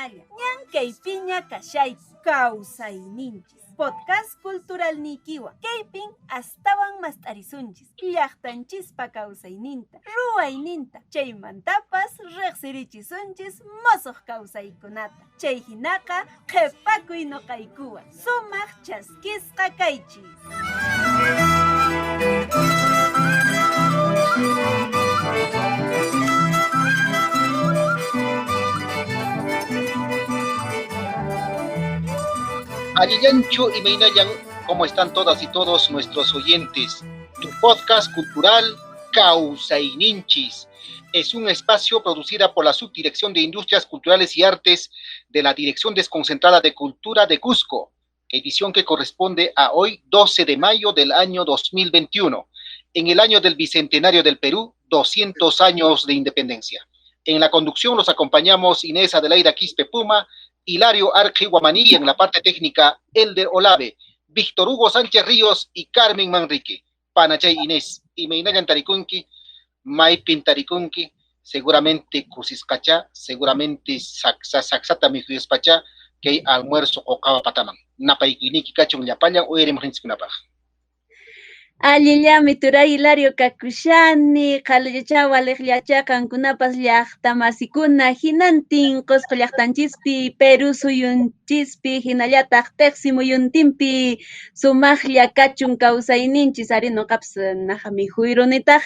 hinalla. Ñankaypiña kashayki kawsayninchis. Podcast cultural nikiwa. Kaypin astawan mast'arisunchis. Llaqtanchispa kawsayninta, ruwayninta. Chaymantapas riqsirichisunchis mosuq kawsaykunata. Chay hinaqa qhipakuy nuqaykuwan. Sumaq chaskisqa kaychis. Alillanchu y Meinayan, ¿cómo están todas y todos nuestros oyentes? Tu podcast cultural Causaininchis es un espacio producido por la Subdirección de Industrias Culturales y Artes de la Dirección Desconcentrada de Cultura de Cusco, edición que corresponde a hoy, 12 de mayo del año 2021, en el año del Bicentenario del Perú, 200 años de independencia. En la conducción los acompañamos Inés Adelaida Quispe Puma, Hilario Arqui Guamaní, y en la parte técnica Elder Olave, Víctor Hugo Sánchez Ríos y Carmen Manrique. Panachay Inés, y Meinayan Tarikunki, Maipin Tarikunki, seguramente Cusiscacha, seguramente Saxata Mijuyespacha, que hay almuerzo o cava pataman. Napaikiniki Cachon Yapayan, o Erem Rinskunapaj. Allillami turay Hilario kakushani, qallachaw aliqllacha kankunapas llaqta masikuna hinantin Qusqu llaqtanchispi, Perú suyunchispi, hinallataq Teqsi muyuntinpi sumaqlla kachun kawsayninchis ari nuqapas nahami huyrunitaq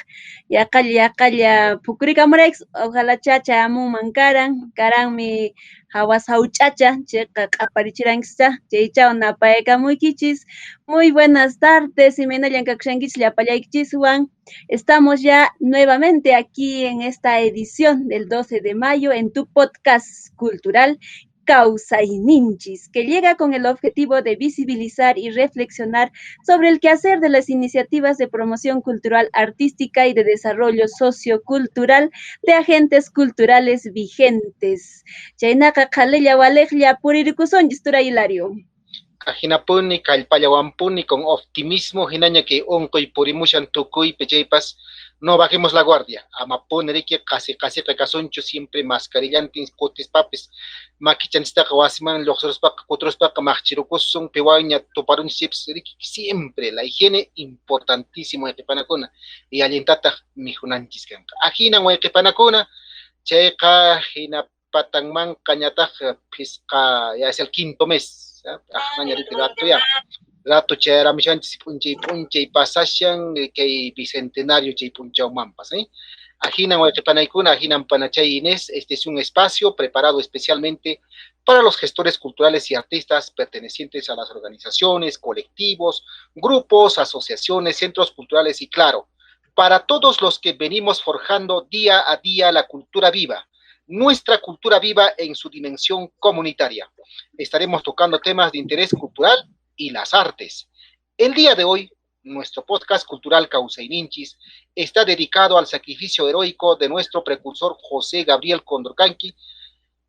yaqalla phukurikamunaykus, ojalá chacha amunman karanmi hawas hawch'acha chayqa q'aparichirankischá, chaychaw napaykamuykichis. Muy buenas tardes, Imenayan kakushankichis llapallaykichisuan. Estamos ya nuevamente aquí en esta edición del 12 de mayo en tu podcast cultural Causaininchis, que llega con el objetivo de visibilizar y reflexionar sobre el quehacer de las iniciativas de promoción cultural, artística y de desarrollo sociocultural de agentes culturales vigentes. Chaynaqa qhalilla waleqlla puririkusunchis turay Hilario. Ajinapuni, Calpayawampuni, con optimismo, Ginaña que onco y purimushan tucuy, pecheipas, no bajemos la guardia. Amapone, Rique, casi recasoncho, siempre mascarillantes, cotes papes, maquichanista, guasiman, los otros paca, machirucoson, pehuaña, toparun chips, siempre la higiene importantísimo de Tepanacona, y alentata, mijunanchis, Ajina, Tepanacona, checa, Jina Patangman, Cañataja, Pisca, ya es el quinto mes. Rato chera michanchis punche pasashan que bicentenario chay punchao mampas, Ajinan huayqipanaykuna, ajinan panachay Inés. Este es un espacio preparado especialmente para los gestores culturales y artistas pertenecientes a las organizaciones, colectivos, grupos, asociaciones, centros culturales y, claro, para todos los que venimos forjando día a día la cultura viva, nuestra cultura viva en su dimensión comunitaria. Estaremos tocando temas de interés cultural y las artes. El día de hoy, nuestro podcast cultural Causaininchis está dedicado al sacrificio heroico de nuestro precursor José Gabriel Condorcanqui,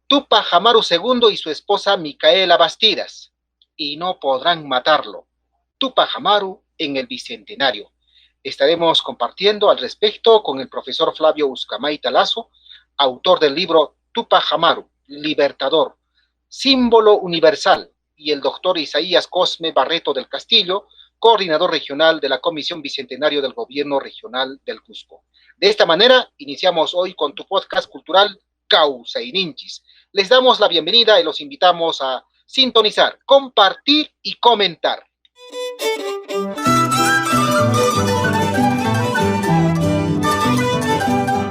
Tupac Amaru II y su esposa Micaela Bastidas, y no podrán matarlo. Tupac Amaru en el Bicentenario. Estaremos compartiendo al respecto con el profesor Flavio Uzcamaita Lazo, autor del libro Tupac Amaru, Libertador, Símbolo Universal, y el doctor Isaías Cosme Barreto del Castillo, coordinador regional de la Comisión Bicentenario del Gobierno Regional del Cusco. De esta manera, iniciamos hoy con tu podcast cultural Causaininchis. Les damos la bienvenida y los invitamos a sintonizar, compartir y comentar.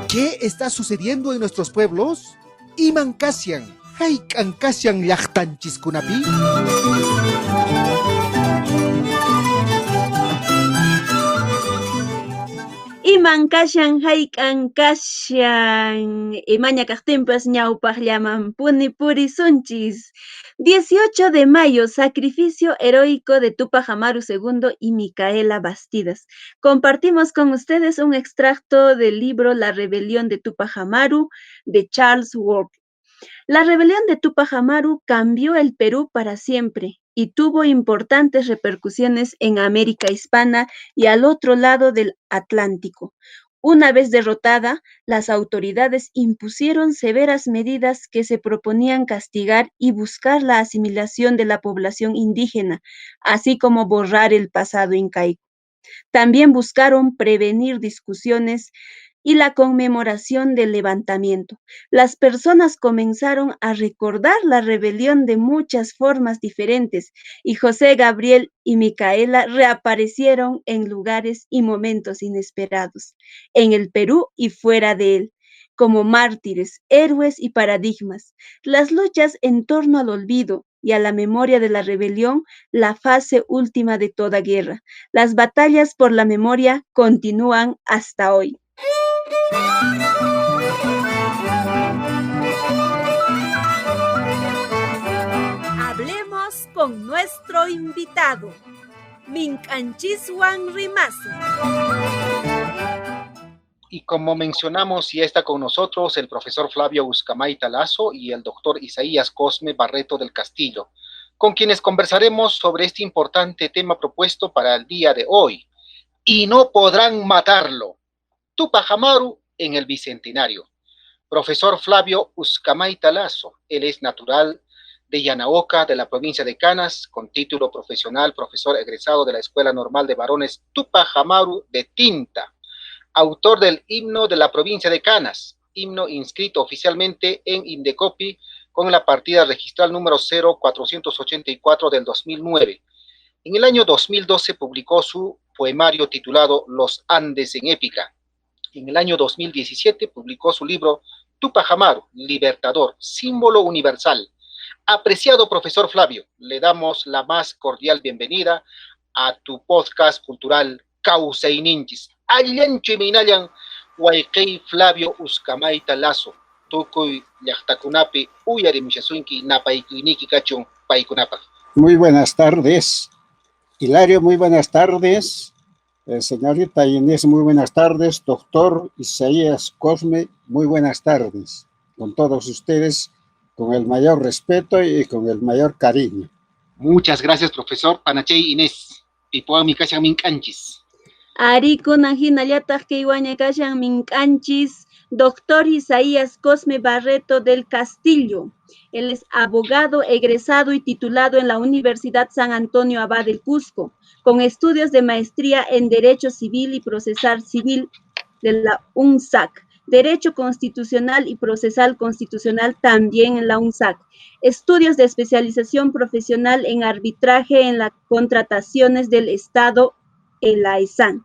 ¿Qué está sucediendo en nuestros pueblos? Imancasian, Haikancasian Llaqtanchiskunapi. Imancashan, haikancashan, imaña kaqtinpas ñawpaqllaman purisunchis. 18 de mayo, sacrificio heroico de Tupac Amaru II y Micaela Bastidas. Compartimos con ustedes un extracto del libro La rebelión de Tupac Amaru de Charles Ward. La rebelión de Tupac Amaru cambió el Perú para siempre y tuvo importantes repercusiones en América Hispana y al otro lado del Atlántico. Una vez derrotada, las autoridades impusieron severas medidas que se proponían castigar y buscar la asimilación de la población indígena, así como borrar el pasado incaico. También buscaron prevenir discusiones y la conmemoración del levantamiento. Las personas comenzaron a recordar la rebelión de muchas formas diferentes y José Gabriel y Micaela reaparecieron en lugares y momentos inesperados, en el Perú y fuera de él, como mártires, héroes y paradigmas. Las luchas en torno al olvido y a la memoria de la rebelión, la fase última de toda guerra. Las batallas por la memoria continúan hasta hoy. Hablemos con nuestro invitado, Minkanchiswan Rimasu. Y como mencionamos, ya está con nosotros el profesor Flavio Uzcamayta Lazo y el doctor Isaías Cosme Barreto del Castillo, con quienes conversaremos sobre este importante tema propuesto para el día de hoy. Y no podrán matarlo. Tupac Amaru en el Bicentenario. Profesor Flavio Uzcamayta Lazo, él es natural de Yanaoca, de la provincia de Canas, con título profesional, profesor egresado de la Escuela Normal de Varones Tupac Amaru de Tinta, autor del himno de la provincia de Canas, himno inscrito oficialmente en Indecopi con la partida registral número 0484 del 2009. En el año 2012 publicó su poemario titulado Los Andes en Épica. En el año 2017 publicó su libro Tupac Amaru, Libertador, símbolo universal. Apreciado profesor Flavio, le damos la más cordial bienvenida a tu podcast cultural Causaininchis. Allancho y Minayan, Waikei Flavio Uzcamayta Lazo, Tukuy Llaqtakunapi, Uyarimishasunki, Napaykuiniki Kachun, Paikunapa. Muy buenas tardes, Hilario, muy buenas tardes. Señorita Inés, muy buenas tardes. Doctor Isaías Cosme, muy buenas tardes. Con todos ustedes, con el mayor respeto y con el mayor cariño. Muchas gracias, profesor Panachay Inés. Pipoa mi casa mincanchis. Arikuna hinallataq kaywaña kashan minkanchis, doctor Isaías Cosme Barreto del Castillo. Él es abogado egresado y titulado en la Universidad San Antonio Abad del Cusco, con estudios de maestría en Derecho Civil y Procesal Civil de la UNSAC, Derecho Constitucional y Procesal Constitucional también en la UNSAC, estudios de especialización profesional en arbitraje en las contrataciones del Estado en la ESAN.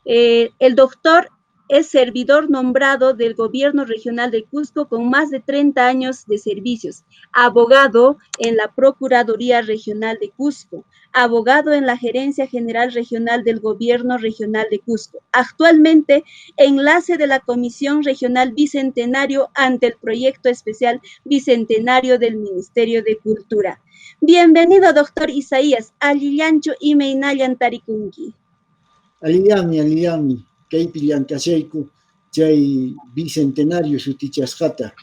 El doctor es servidor nombrado del Gobierno Regional de Cusco con más de 30 años de servicios, abogado en la Procuraduría Regional de Cusco, abogado en la Gerencia General Regional del Gobierno Regional de Cusco, actualmente enlace de la Comisión Regional Bicentenario ante el Proyecto Especial Bicentenario del Ministerio de Cultura. Bienvenido, doctor Isaías, Alillancho y Meinayan Tarikunki. Aliyami, kaypi llank'ashayku chay bicentenario sutichasqata,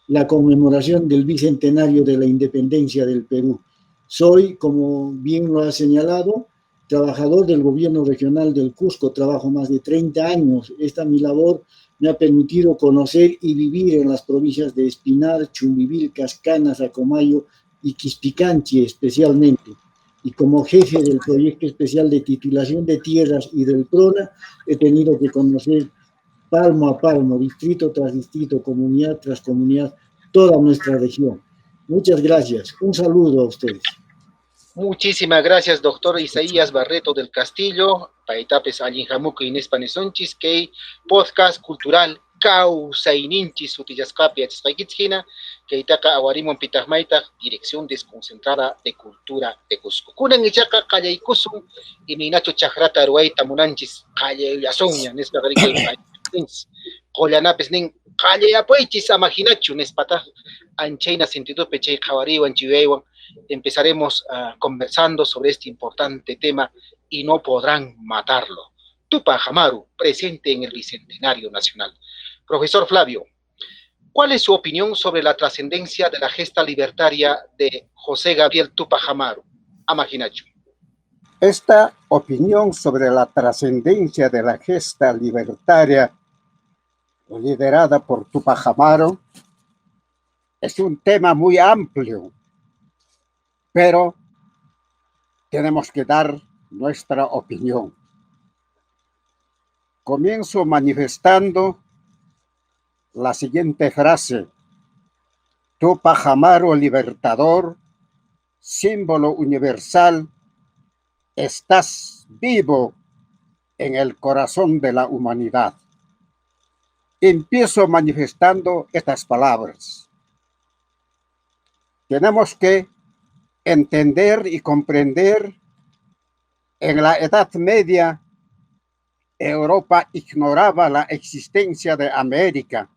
la conmemoración del bicentenario de la independencia del Perú. Soy, como bien lo ha señalado, trabajador del gobierno regional del Cusco, trabajo más de 30 años. Esta mi labor me ha permitido conocer y vivir en las provincias de Espinar, Chumbivilcas, Canas, Acomayo y Quispicanchi especialmente. Y como jefe del proyecto especial de titulación de tierras y del PRONA, he tenido que conocer palmo a palmo, distrito tras distrito, comunidad tras comunidad, toda nuestra región. Muchas gracias. Un saludo a ustedes. Muchísimas gracias, doctor Isaías Barreto del Castillo, Paitapes Alinjamuco Inés Panesonchis, que podcast cultural Causaininchis Utillascapi Atzpaquitzquina, que Itaca Aguarimon Pitahmaita, Dirección Desconcentrada de Cultura de Cusco. Kunan Ichaca Calle Kusum y Minacho Chajrata Aruay Tamunanchis, Calle Yasoña, Nespa Garica, Colanapes Nin, Calle Apuechis, Amaginachu, Nespata, Anchaina Sentido Peche, Jawariwan, Chivewan. Empezaremos conversando sobre este importante tema y no podrán matarlo. Tupac Amaru, presente en el Bicentenario Nacional. Profesor Flavio, ¿cuál es su opinión sobre la trascendencia de la gesta libertaria de José Gabriel Tupac Amaru? Amaginacho. Esta opinión sobre la trascendencia de la gesta libertaria liderada por Tupac Amaru, es un tema muy amplio, pero tenemos que dar nuestra opinión. Comienzo manifestando la siguiente frase: Tupac Amaru libertador, símbolo universal, estás vivo en el corazón de la humanidad. Empiezo manifestando estas palabras. Tenemos que entender y comprender, en la Edad Media, Europa ignoraba la existencia de América.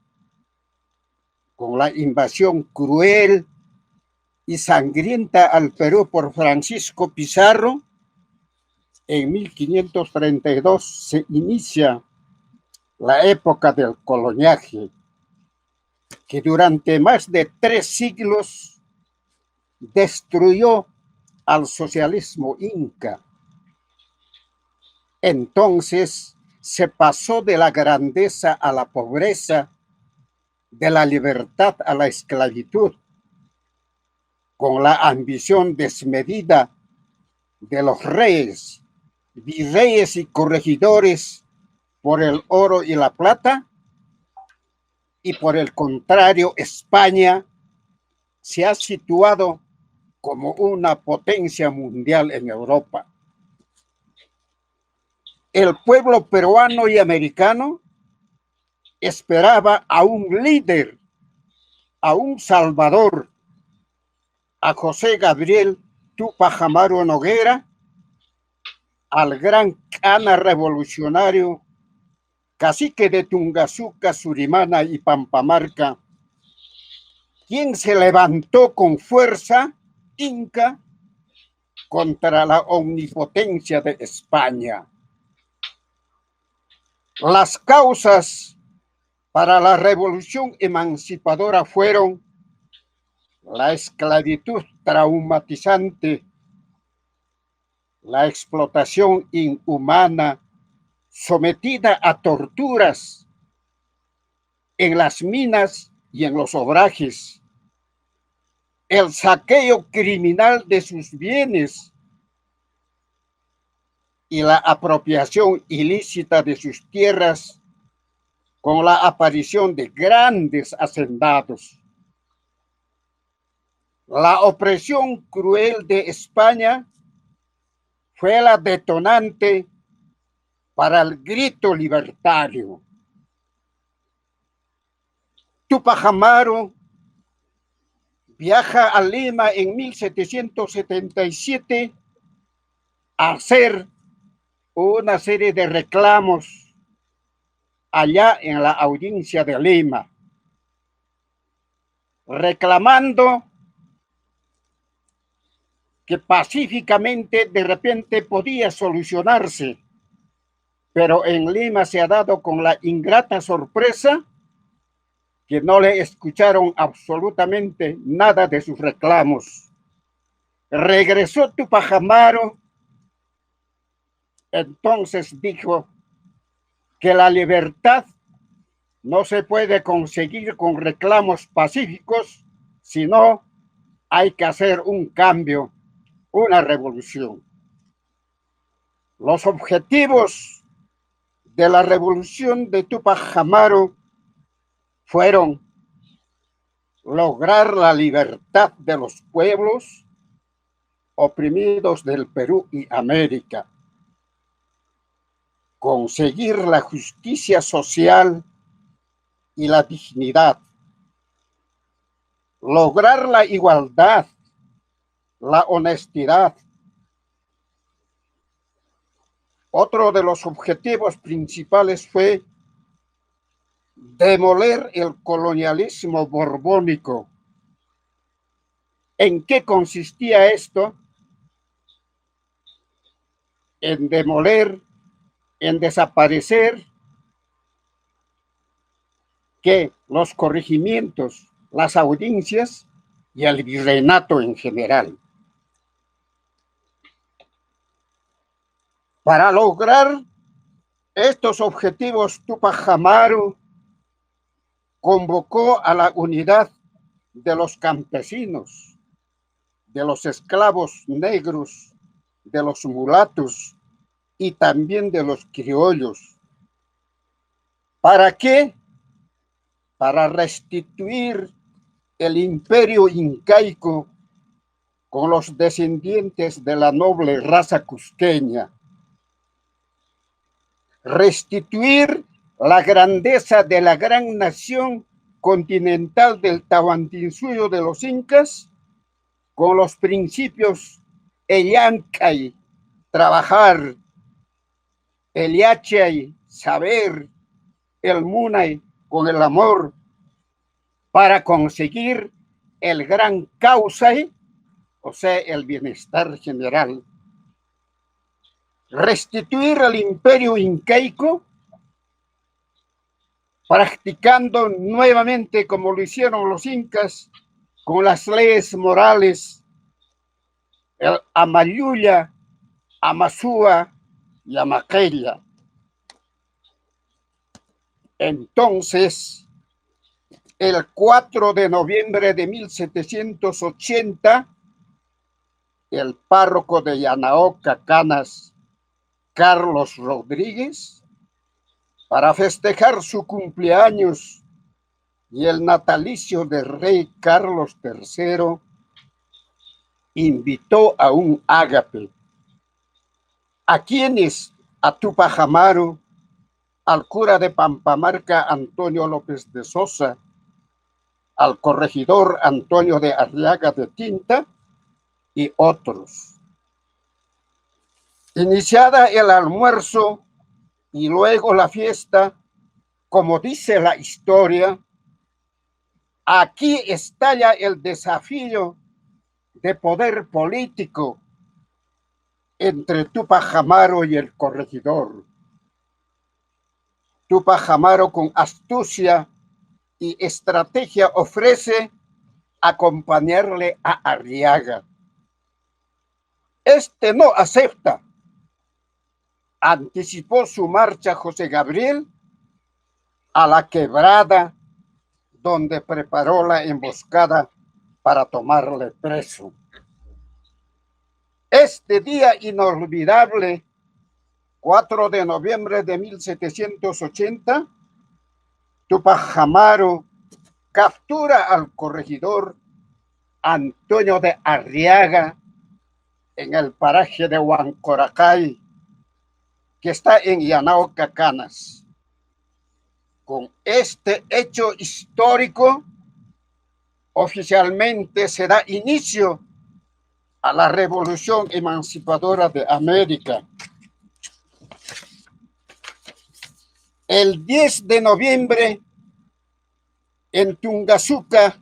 Con la invasión cruel y sangrienta al Perú por Francisco Pizarro, en 1532 se inicia la época del coloniaje, que durante más de 3 siglos destruyó al socialismo inca. Entonces se pasó de la grandeza a la pobreza, de la libertad a la esclavitud, con la ambición desmedida de los reyes, virreyes y corregidores por el oro y la plata, y por el contrario, España se ha situado como una potencia mundial en Europa. El pueblo peruano y americano esperaba a un líder, a un salvador, a José Gabriel Tupac Amaru Noguera, al gran cana revolucionario, cacique de Tungazuca, Surimana y Pampamarca, quien se levantó con fuerza inca contra la omnipotencia de España. Las causas para la revolución emancipadora fueron la esclavitud traumatizante, la explotación inhumana sometida a torturas en las minas y en los obrajes, el saqueo criminal de sus bienes y la apropiación ilícita de sus tierras con la aparición de grandes hacendados. La opresión cruel de España fue la detonante para el grito libertario. Tupac Amaru viaja a Lima en 1777 a hacer una serie de reclamos allá en la audiencia de Lima, reclamando que pacíficamente de repente podía solucionarse, pero en Lima se ha dado con la ingrata sorpresa que no le escucharon absolutamente nada de sus reclamos. Regresó Tupac Amaru, entonces dijo que la libertad no se puede conseguir con reclamos pacíficos, sino hay que hacer un cambio, una revolución. Los objetivos de la revolución de Tupac Amaru fueron lograr la libertad de los pueblos oprimidos del Perú y América, conseguir la justicia social y la dignidad, lograr la igualdad, la honestidad. Otro de los objetivos principales fue demoler el colonialismo borbónico. ¿En qué consistía esto? En demoler, en desaparecer que los corregimientos, las audiencias y el virreinato en general. Para lograr estos objetivos, Tupac Amaru convocó a la unidad de los campesinos, de los esclavos negros, de los mulatos y también de los criollos. ¿Para qué? Para restituir el imperio incaico con los descendientes de la noble raza cusqueña. Restituir la grandeza de la gran nación continental del Tahuantinsuyo de los incas con los principios Ellancay, trabajar, el Yachay, saber, el Munay, con el amor, para conseguir el gran causay, o sea, el bienestar general. Restituir el imperio incaico, practicando nuevamente como lo hicieron los incas, con las leyes morales, el Amayuya, Amasúa y Amaquella. Entonces, el 4 de noviembre de 1780, el párroco de Yanaoca, Canas, Carlos Rodríguez, para festejar su cumpleaños y el natalicio del rey Carlos III, invitó a un ágape. ¿A quienes? A Tupac Amaru, al cura de Pampamarca Antonio López de Sosa, al corregidor Antonio de Arriaga de Tinta y otros. Iniciada el almuerzo y luego la fiesta, como dice la historia, aquí estalla el desafío de poder político entre Tupac Amaru y el corregidor. Tupac Amaru, con astucia y estrategia, ofrece acompañarle a Arriaga. Este no acepta. Anticipó su marcha José Gabriel a la quebrada, donde preparó la emboscada para tomarle preso. Este día inolvidable, 4 de noviembre de 1780, Tupac Amaru captura al corregidor Antonio de Arriaga en el paraje de Huancoracay, que está en Yanaoca, Canas. Con este hecho histórico, oficialmente se da inicio a la revolución emancipadora de América. El 10 de noviembre, en Tungazuca,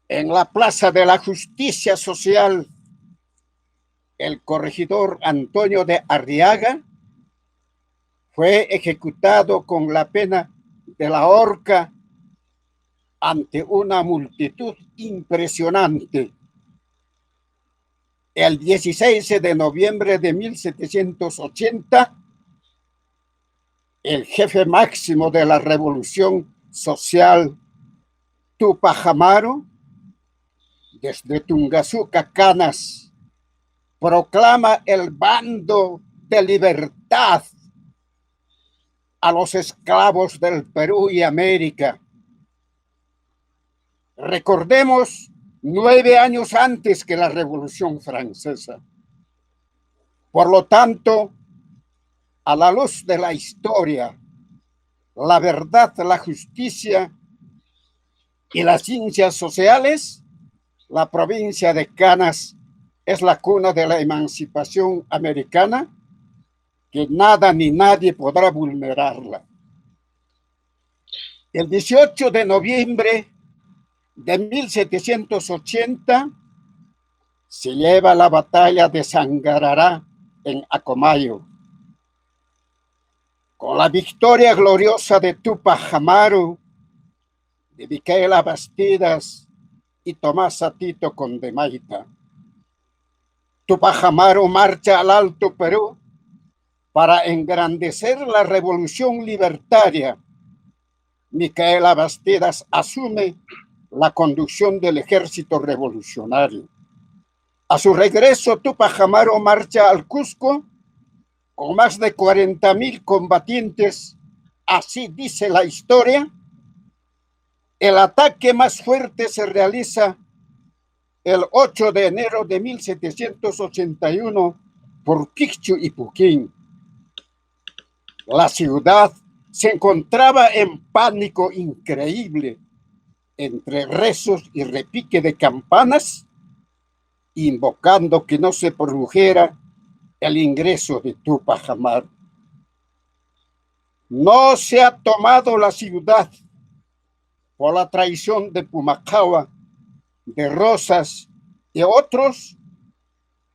en la Plaza de la Justicia Social, el corregidor Antonio de Arriaga fue ejecutado con la pena de la horca ante una multitud impresionante. El 16 de noviembre de 1780, el jefe máximo de la revolución social, Tupac Amaru, desde Tungazuca, Canas, proclama el bando de libertad a los esclavos del Perú y América. Recordemos, 9 años antes que la Revolución Francesa. Por lo tanto, a la luz de la historia, la verdad, la justicia y las ciencias sociales, la provincia de Canas es la cuna de la emancipación americana, que nada ni nadie podrá vulnerarla. El 18 de noviembre de 1780 se lleva la batalla de Sangarará en Acomayo. Con la victoria gloriosa de Tupac Amaru, de Micaela Bastidas y Tomás Atito Condemaita, Tupac Amaru marcha al Alto Perú para engrandecer la revolución libertaria Micaela Bastidas asume la conducción del ejército revolucionario. A su regreso, Tupac Amaru marcha al Cusco con más de 40,000 combatientes. Así dice la historia. El ataque más fuerte se realiza el 8 de enero de 1781 por Quichu y Puquín. La ciudad se encontraba en pánico increíble, entre rezos y repique de campanas, invocando que no se produjera el ingreso de Tupac Amaru. No se ha tomado la ciudad por la traición de Pumacahua, de Rosas y otros,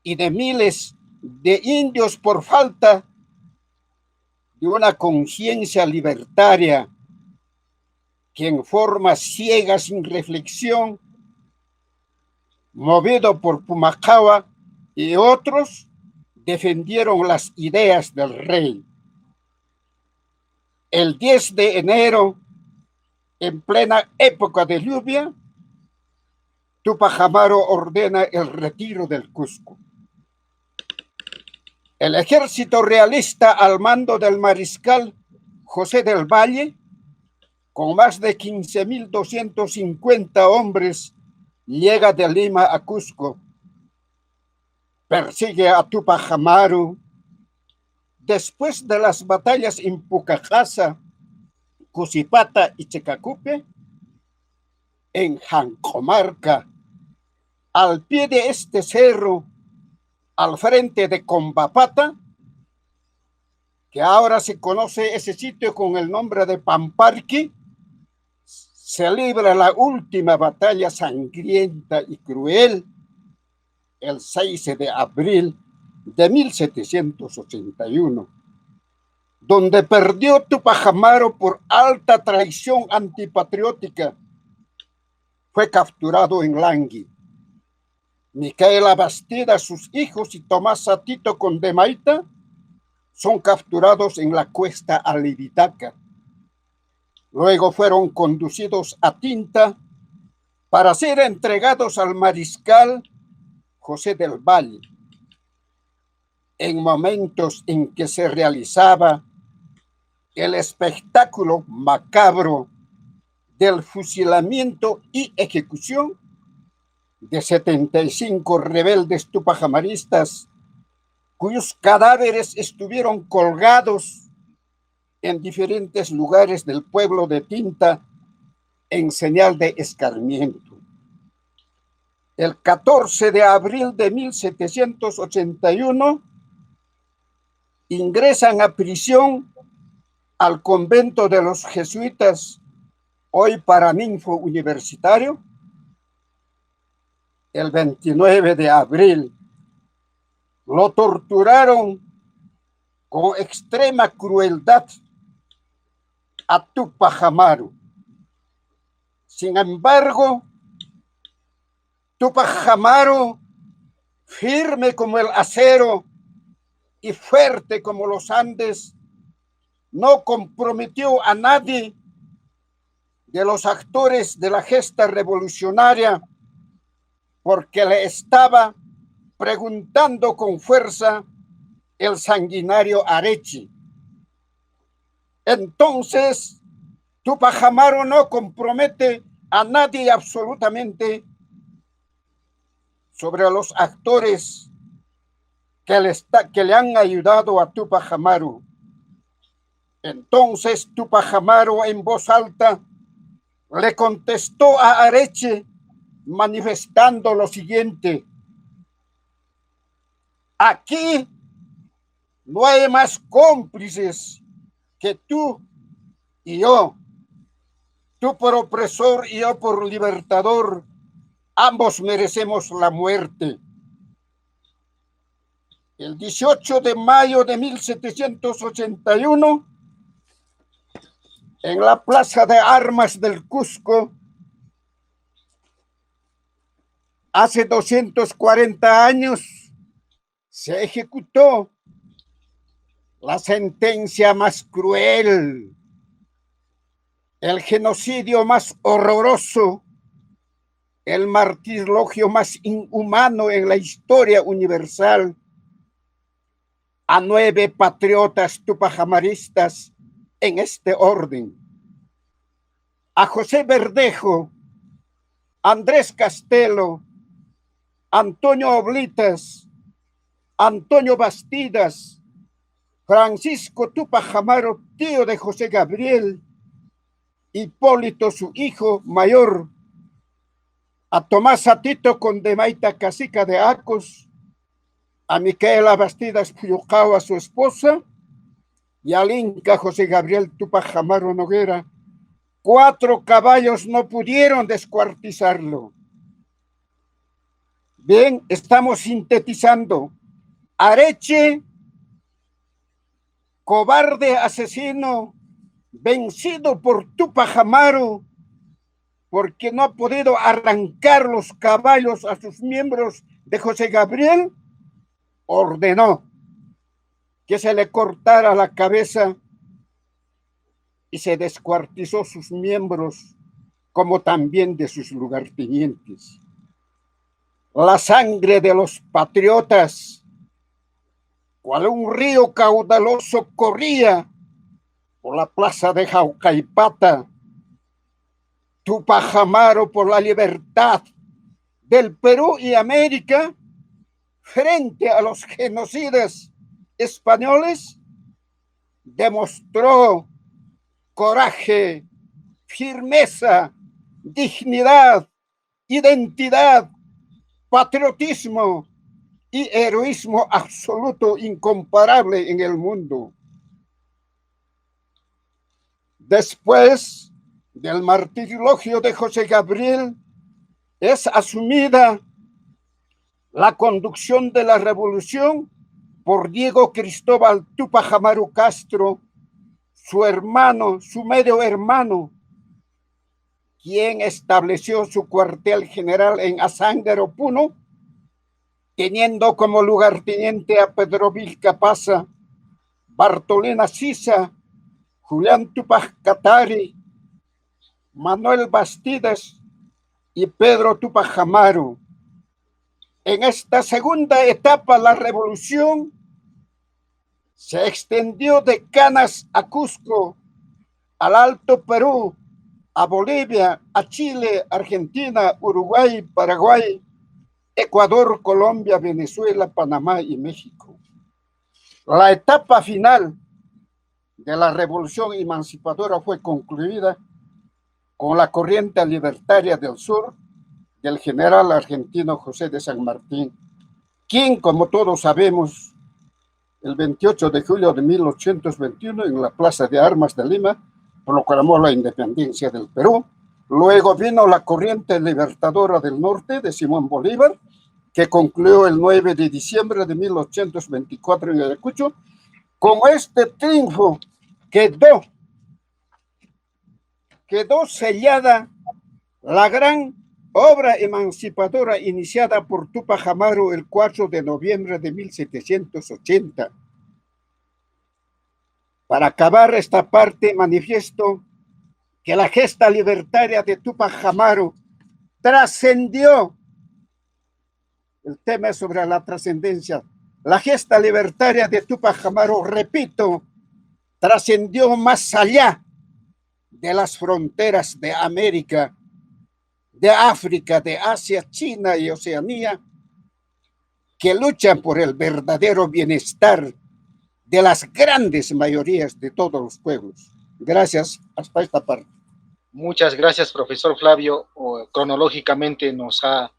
y de miles de indios por falta de una conciencia libertaria que en forma ciega, sin reflexión, movido por Pumacahua y otros, defendieron las ideas del rey. El 10 de enero, en plena época de lluvia, Tupac Amaru ordena el retiro del Cusco. El ejército realista al mando del mariscal José del Valle, con más de 15,250 hombres, llega de Lima a Cusco. Persigue a Tupac Amaru. Después de las batallas en Pucajasa, Cusipata y Checacupe, en Jancomarca, al pie de este cerro, al frente de Combapata, que ahora se conoce ese sitio con el nombre de Pamparqui, se libra la última batalla sangrienta y cruel el 6 de abril de 1781, donde perdió Tupac Amaru por alta traición antipatriótica. Fue capturado en Langui. Micaela Bastida, sus hijos y Tomás Satito Condemaita son capturados en la cuesta Alibitaca. Luego fueron conducidos a Tinta para ser entregados al mariscal José del Valle. En momentos en que se realizaba el espectáculo macabro del fusilamiento y ejecución de 75 rebeldes tupacamaristas, cuyos cadáveres estuvieron colgados en diferentes lugares del pueblo de Tinta en señal de escarmiento. El 14 de abril de 1781 ingresan a prisión al convento de los jesuitas, hoy Paraninfo Universitario. El 29 de abril lo torturaron con extrema crueldad a Tupac Amaru. Sin embargo, Tupac Amaru, firme como el acero y fuerte como los Andes, no comprometió a nadie de los actores de la gesta revolucionaria, porque le estaba preguntando con fuerza el sanguinario Arechi. Entonces, Tupac Amaru no compromete a nadie absolutamente sobre los actores que le han ayudado a Tupac Amaru. Entonces Tupac Amaru en voz alta le contestó a Arechi manifestando lo siguiente: aquí no hay más cómplices que tú y yo, tú por opresor y yo por libertador, ambos merecemos la muerte. El 18 de mayo de 1781, en la Plaza de Armas del Cusco, hace 240 años, se ejecutó la sentencia más cruel, el genocidio más horroroso, el martirio más inhumano en la historia universal, a 9 patriotas tupajamaristas en este orden: a José Verdejo, Andrés Castelo, Antonio Oblitas, Antonio Bastidas, Francisco Tupac Amaru, tío de José Gabriel, Hipólito, su hijo mayor, a Tomás Atito Condemaita, cacica de Acos, a Micaela Bastidas Puyucao, a su esposa, y al Inca José Gabriel Tupac Amaru Noguera. 4 caballos no pudieron descuartizarlo. Bien, estamos sintetizando. Areche, cobarde asesino, vencido por Tupac Amaru, porque no ha podido arrancar los caballos a sus miembros de José Gabriel, ordenó que se le cortara la cabeza y se descuartizó sus miembros, como también de sus lugartenientes. La sangre de los patriotas, cual un río caudaloso, corría por la plaza de Jaucaipata. Tupac Amaru por la libertad del Perú y América frente a los genocidas españoles demostró coraje, firmeza, dignidad, identidad, patriotismo y heroísmo absoluto, incomparable en el mundo. Después del martirio de José Gabriel, es asumida la conducción de la revolución por Diego Cristóbal Tupac Amaru Castro, su hermano, su medio hermano, quien estableció su cuartel general en Azángaro, Puno, teniendo como lugarteniente a Pedro Vilcapasa, Bartolina Sisa, Julián Tupac Katari, Manuel Bastidas y Pedro Tupac Amaru. En esta segunda etapa, la revolución se extendió de Canas a Cusco, al Alto Perú, a Bolivia, a Chile, Argentina, Uruguay, Paraguay, Ecuador, Colombia, Venezuela, Panamá y México. La etapa final de la revolución emancipadora fue concluida con la corriente libertaria del sur del general argentino José de San Martín, quien, como todos sabemos, el 28 de julio de 1821, en la Plaza de Armas de Lima, proclamó la independencia del Perú. Luego vino la corriente libertadora del norte de Simón Bolívar, que concluyó el 9 de diciembre de 1824 en Ayacucho. Con este triunfo quedó sellada la gran obra emancipadora iniciada por Tupac Amaru el 4 de noviembre de 1780. Para acabar esta parte, manifiesto que la gesta libertaria de Tupac Amaru trascendió. El tema es sobre la trascendencia. La gesta libertaria de Tupac Amaru, repito, trascendió más allá de las fronteras de América, de África, de Asia, China y Oceanía, que luchan por el verdadero bienestar de las grandes mayorías de todos los pueblos. Gracias, hasta esta parte. Muchas gracias, profesor Flavio. Cronológicamente nos ha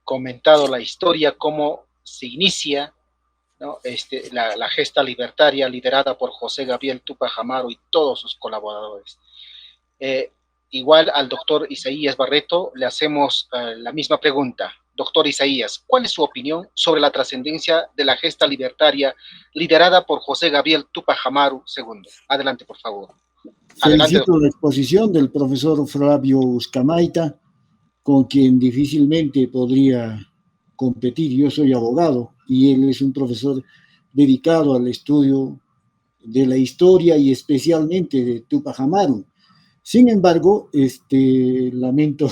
comentado la historia, cómo se inicia, ¿no? La gesta libertaria liderada por José Gabriel Tupac Amaru y todos sus colaboradores. Igual al doctor Isaías Barreto le hacemos la misma pregunta. Doctor Isaías, ¿cuál es su opinión sobre la trascendencia de la gesta libertaria liderada por José Gabriel Tupac Amaru II? Adelante, por favor. Felicito la exposición del profesor Flavio Uzcamaita, con quien difícilmente podría competir. Yo soy abogado y él es un profesor dedicado al estudio de la historia y especialmente de Tupac Amaru. Sin embargo, lamento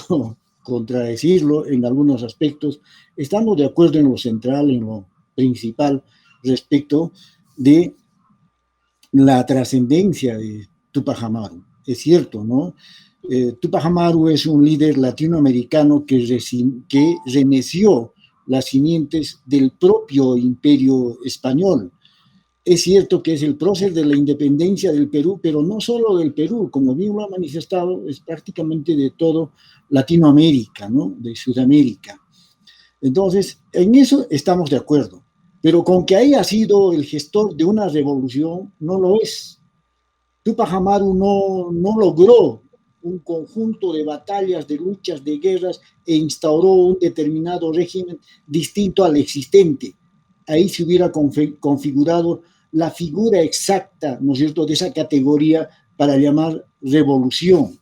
contradecirlo en algunos aspectos. Estamos de acuerdo en lo central, en lo principal, respecto de la trascendencia de Tupac Amaru. Es cierto, ¿no? Tupac Amaru es un líder latinoamericano que remeció las simientes del propio imperio español. Es cierto que es el prócer de la independencia del Perú, pero no solo del Perú, como bien lo ha manifestado, es prácticamente de todo Latinoamérica, ¿no? De Sudamérica. Entonces, en eso estamos de acuerdo. Pero con que haya sido el gestor de una revolución, no lo es. Tupac Amaru no logró un conjunto de batallas, de luchas, de guerras e instauró un determinado régimen distinto al existente. Ahí se hubiera configurado la figura exacta, ¿no es cierto?, de esa categoría para llamar revolución,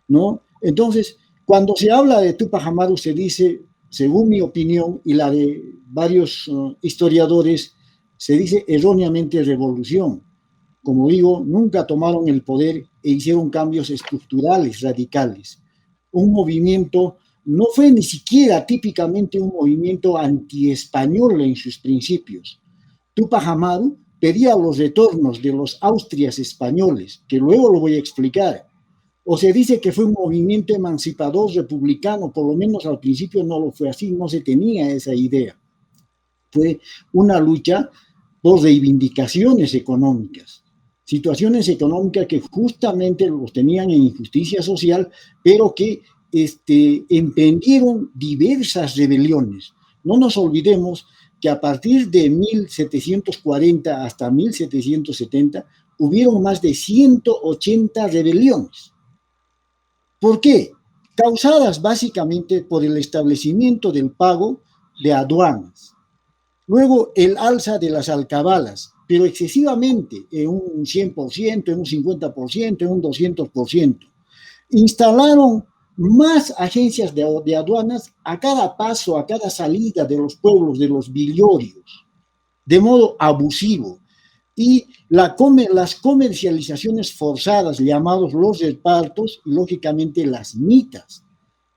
¿no? Entonces, cuando se habla de Tupac Amaru se dice, según mi opinión y la de varios historiadores, se dice erróneamente revolución. Como digo, nunca tomaron el poder e hicieron cambios estructurales radicales. Un movimiento no fue ni siquiera típicamente un movimiento anti-español en sus principios. Tupac Amaru pedía los retornos de los Austrias españoles, que luego lo voy a explicar. O se dice que fue un movimiento emancipador republicano, por lo menos al principio no lo fue así, no se tenía esa idea. Fue una lucha por reivindicaciones económicas, situaciones económicas que justamente los tenían en injusticia social, pero que emprendieron diversas rebeliones. No nos olvidemos que a partir de 1740 hasta 1770 hubieron más de 180 rebeliones. ¿Por qué? Causadas básicamente por el establecimiento del pago de aduanas. Luego el alza de las alcabalas, pero excesivamente, en un 100%, en un 50%, en un 200%. Instalaron más agencias de aduanas a cada paso, a cada salida de los pueblos, de los villorios, de modo abusivo. Y las comercializaciones forzadas, llamados los repartos, y lógicamente las mitas.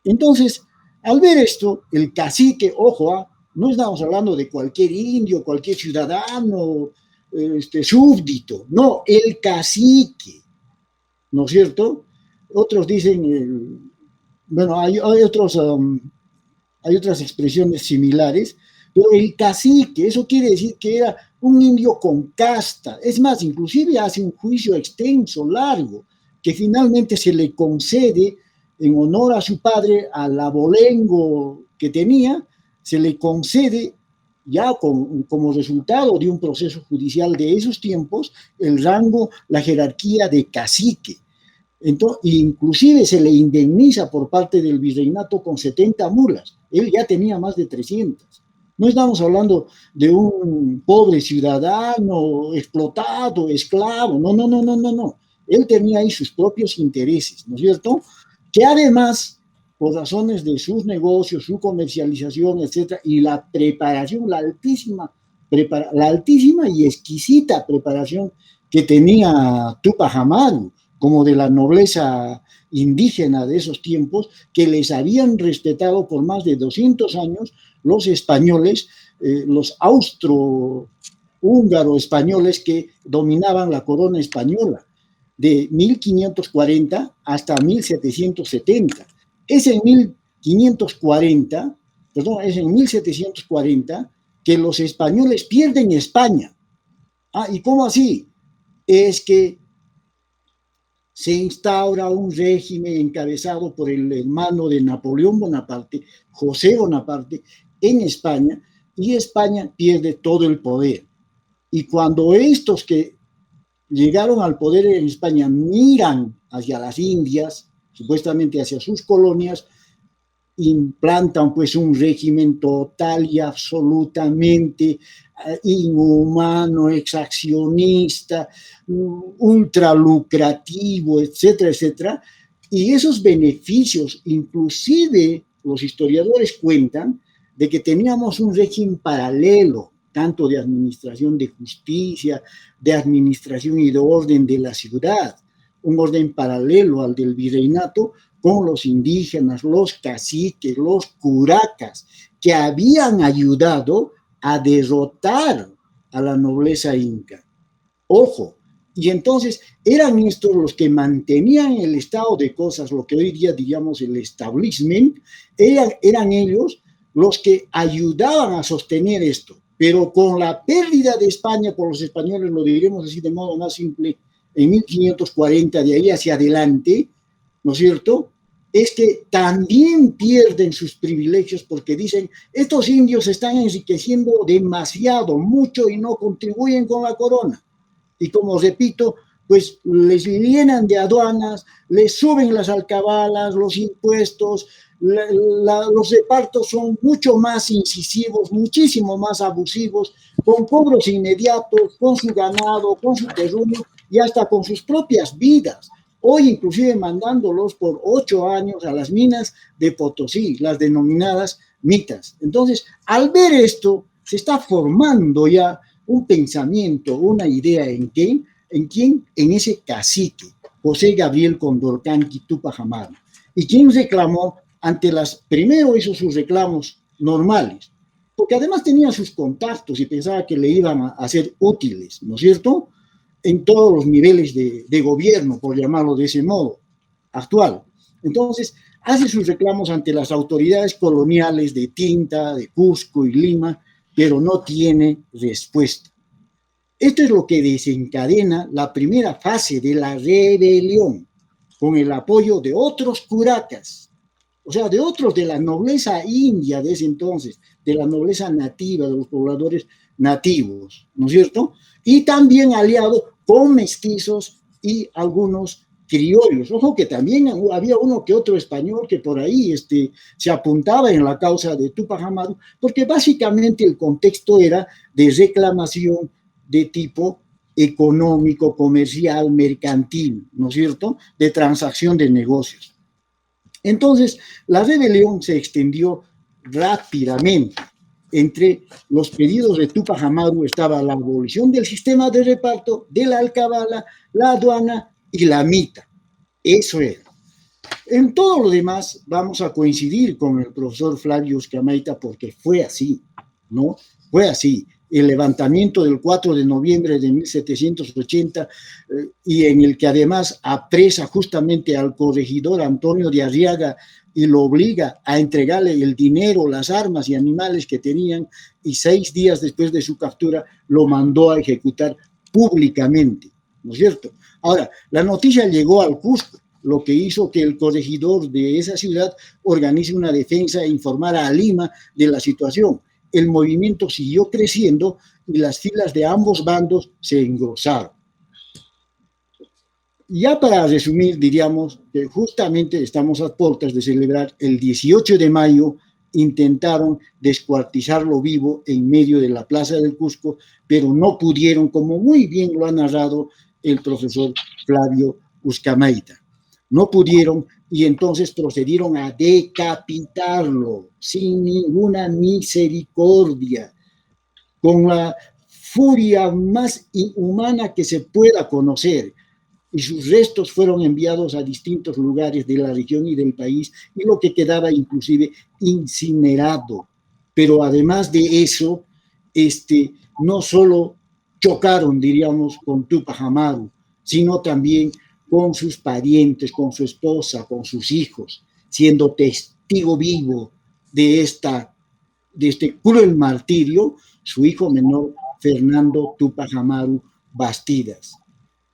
Entonces, al ver esto, el cacique, ojo, no estamos hablando de cualquier indio, cualquier ciudadano, súbdito, no, el cacique, ¿no es cierto? Otros dicen, bueno, hay otras expresiones similares, pero el cacique, eso quiere decir que era un indio con casta. Es más, inclusive hace un juicio extenso, largo, que finalmente se le concede en honor a su padre, al abolengo que tenía, se le concede ya como resultado de un proceso judicial de esos tiempos, el rango, la jerarquía de cacique. Entonces, inclusive se le indemniza por parte del virreinato con 70 mulas. Él ya tenía más de 300. No estamos hablando de un pobre ciudadano explotado, esclavo. No. Él tenía ahí sus propios intereses, ¿no es cierto? Que además, por razones de sus negocios, su comercialización, etcétera, y la preparación, la altísima y exquisita preparación que tenía Tupac Amaru, como de la nobleza indígena de esos tiempos, que les habían respetado por más de 200 años los españoles, los austro-húngaro españoles que dominaban la corona española, de 1540 hasta 1770. Es en 1740 que los españoles pierden España. ¿Y cómo así? Es que se instaura un régimen encabezado por el hermano de Napoleón Bonaparte, José Bonaparte, en España, y España pierde todo el poder. Y cuando estos que llegaron al poder en España miran hacia las Indias, supuestamente hacia sus colonias, implantan pues un régimen total y absolutamente inhumano, exaccionista, ultra lucrativo, etcétera, etcétera. Y esos beneficios, inclusive los historiadores cuentan de que teníamos un régimen paralelo, tanto de administración de justicia, de administración y de orden de la ciudad, un orden paralelo al del virreinato, con los indígenas, los caciques, los curacas, que habían ayudado a derrotar a la nobleza inca. Ojo, y entonces eran estos los que mantenían el estado de cosas, lo que hoy día diríamos el establishment, eran ellos los que ayudaban a sostener esto. Pero con la pérdida de España por los españoles, lo diremos así de modo más simple, en 1540, de ahí hacia adelante, ¿no es cierto?, es que también pierden sus privilegios porque dicen, estos indios se están enriqueciendo demasiado, mucho y no contribuyen con la corona. Y como repito, pues les llenan de aduanas, les suben las alcabalas, los impuestos, los repartos son mucho más incisivos, muchísimo más abusivos, con cobros inmediatos, con su ganado, con su terruño y hasta con sus propias vidas. Hoy inclusive mandándolos por 8 años a las minas de Potosí, las denominadas mitas. Entonces, al ver esto, se está formando ya un pensamiento, una idea en quién, en ese cacique, José Gabriel Condorcanqui Túpac Amaru. Y quien reclamó primero hizo sus reclamos normales, porque además tenía sus contactos y pensaba que le iban a ser útiles, ¿no es cierto?, en todos los niveles de gobierno, por llamarlo de ese modo, actual. Entonces, hace sus reclamos ante las autoridades coloniales de Tinta, de Cusco y Lima, pero no tiene respuesta. Esto es lo que desencadena la primera fase de la rebelión, con el apoyo de otros curacas, o sea, de otros de la nobleza india de ese entonces, de la nobleza nativa, de los pobladores nativos, ¿no es cierto?, y también aliado con mestizos y algunos criollos. Ojo que también había uno que otro español que por ahí se apuntaba en la causa de Túpac Amaru, porque básicamente el contexto era de reclamación de tipo económico, comercial, mercantil, ¿no es cierto?, de transacción de negocios. Entonces, la rebelión se extendió rápidamente. Entre los pedidos de Túpac Amaru estaba la abolición del sistema de reparto, de la alcabala, la aduana y la mita. Eso era. En todo lo demás vamos a coincidir con el profesor Flavio Uskamaita porque fue así, ¿no? Fue así. El levantamiento del 4 de noviembre de 1780 y en el que además apresa justamente al corregidor Antonio de Arriaga y lo obliga a entregarle el dinero, las armas y animales que tenían, y 6 días después de su captura lo mandó a ejecutar públicamente, ¿no es cierto? Ahora, la noticia llegó al Cusco, lo que hizo que el corregidor de esa ciudad organice una defensa e informara a Lima de la situación. El movimiento siguió creciendo y las filas de ambos bandos se engrosaron. Ya para resumir, diríamos que justamente estamos a puertas de celebrar el 18 de mayo, intentaron descuartizarlo vivo en medio de la Plaza del Cusco, pero no pudieron, como muy bien lo ha narrado el profesor Flavio Uskamaita. No pudieron y entonces procedieron a decapitarlo sin ninguna misericordia, con la furia más inhumana que se pueda conocer. Y sus restos fueron enviados a distintos lugares de la región y del país, y lo que quedaba inclusive incinerado. Pero además de eso, no solo chocaron, diríamos, con Túpac Amaru, sino también con sus parientes, con su esposa, con sus hijos, siendo testigo vivo de este cruel martirio, su hijo menor, Fernando Túpac Amaru Bastidas.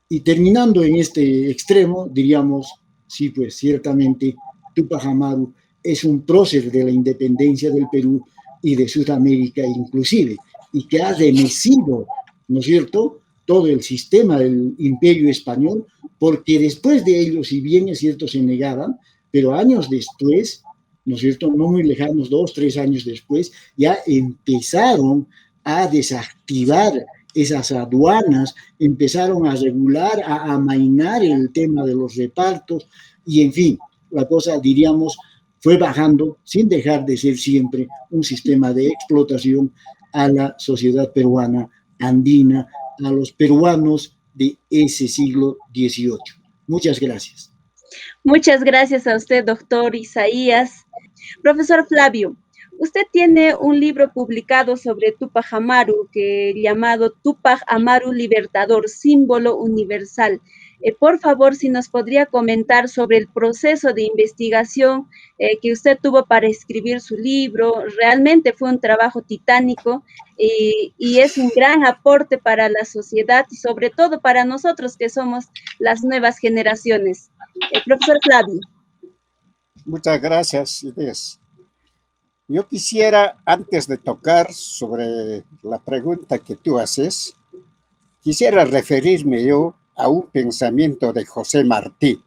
Y terminando en este extremo, diríamos, sí, pues ciertamente Túpac Amaru es un prócer de la independencia del Perú y de Sudamérica inclusive, y que ha remecido, ¿no es cierto?, todo el sistema del imperio español, porque después de ello, si bien es cierto, se negaban, pero años después, ¿no es cierto?, no muy lejanos, 2, 3 años después, ya empezaron a desactivar esas aduanas, empezaron a regular, a amainar el tema de los repartos, y en fin, la cosa, diríamos, fue bajando sin dejar de ser siempre un sistema de explotación a la sociedad peruana andina, a los peruanos de ese siglo XVIII. Muchas gracias. Muchas gracias a usted, doctor Isaías. Profesor Flavio, usted tiene un libro publicado sobre Tupac Amaru llamado Tupac Amaru Libertador, símbolo universal. Por favor, si nos podría comentar sobre el proceso de investigación que usted tuvo para escribir su libro. Realmente fue un trabajo titánico y es un gran aporte para la sociedad y sobre todo para nosotros que somos las nuevas generaciones. Profesor Flavio. Muchas gracias, Inés. Yo quisiera, antes de tocar sobre la pregunta que tú haces, quisiera referirme yo a un pensamiento de José Martí,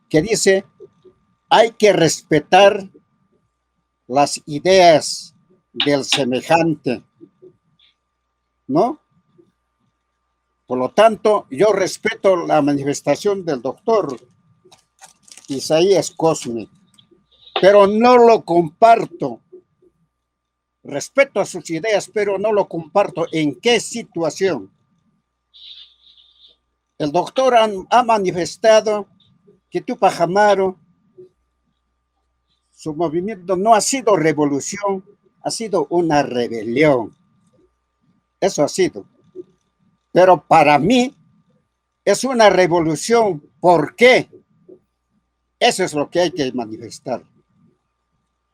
que dice, hay que respetar las ideas del semejante, ¿no? Por lo tanto, yo respeto la manifestación del doctor Isaías Cosme, pero no lo comparto. Respeto a sus ideas, pero no lo comparto. ¿En qué situación? El doctor ha manifestado que Tupac Amaru, su movimiento no ha sido revolución, ha sido una rebelión. Eso ha sido. Pero para mí es una revolución. ¿Por qué? Eso es lo que hay que manifestar.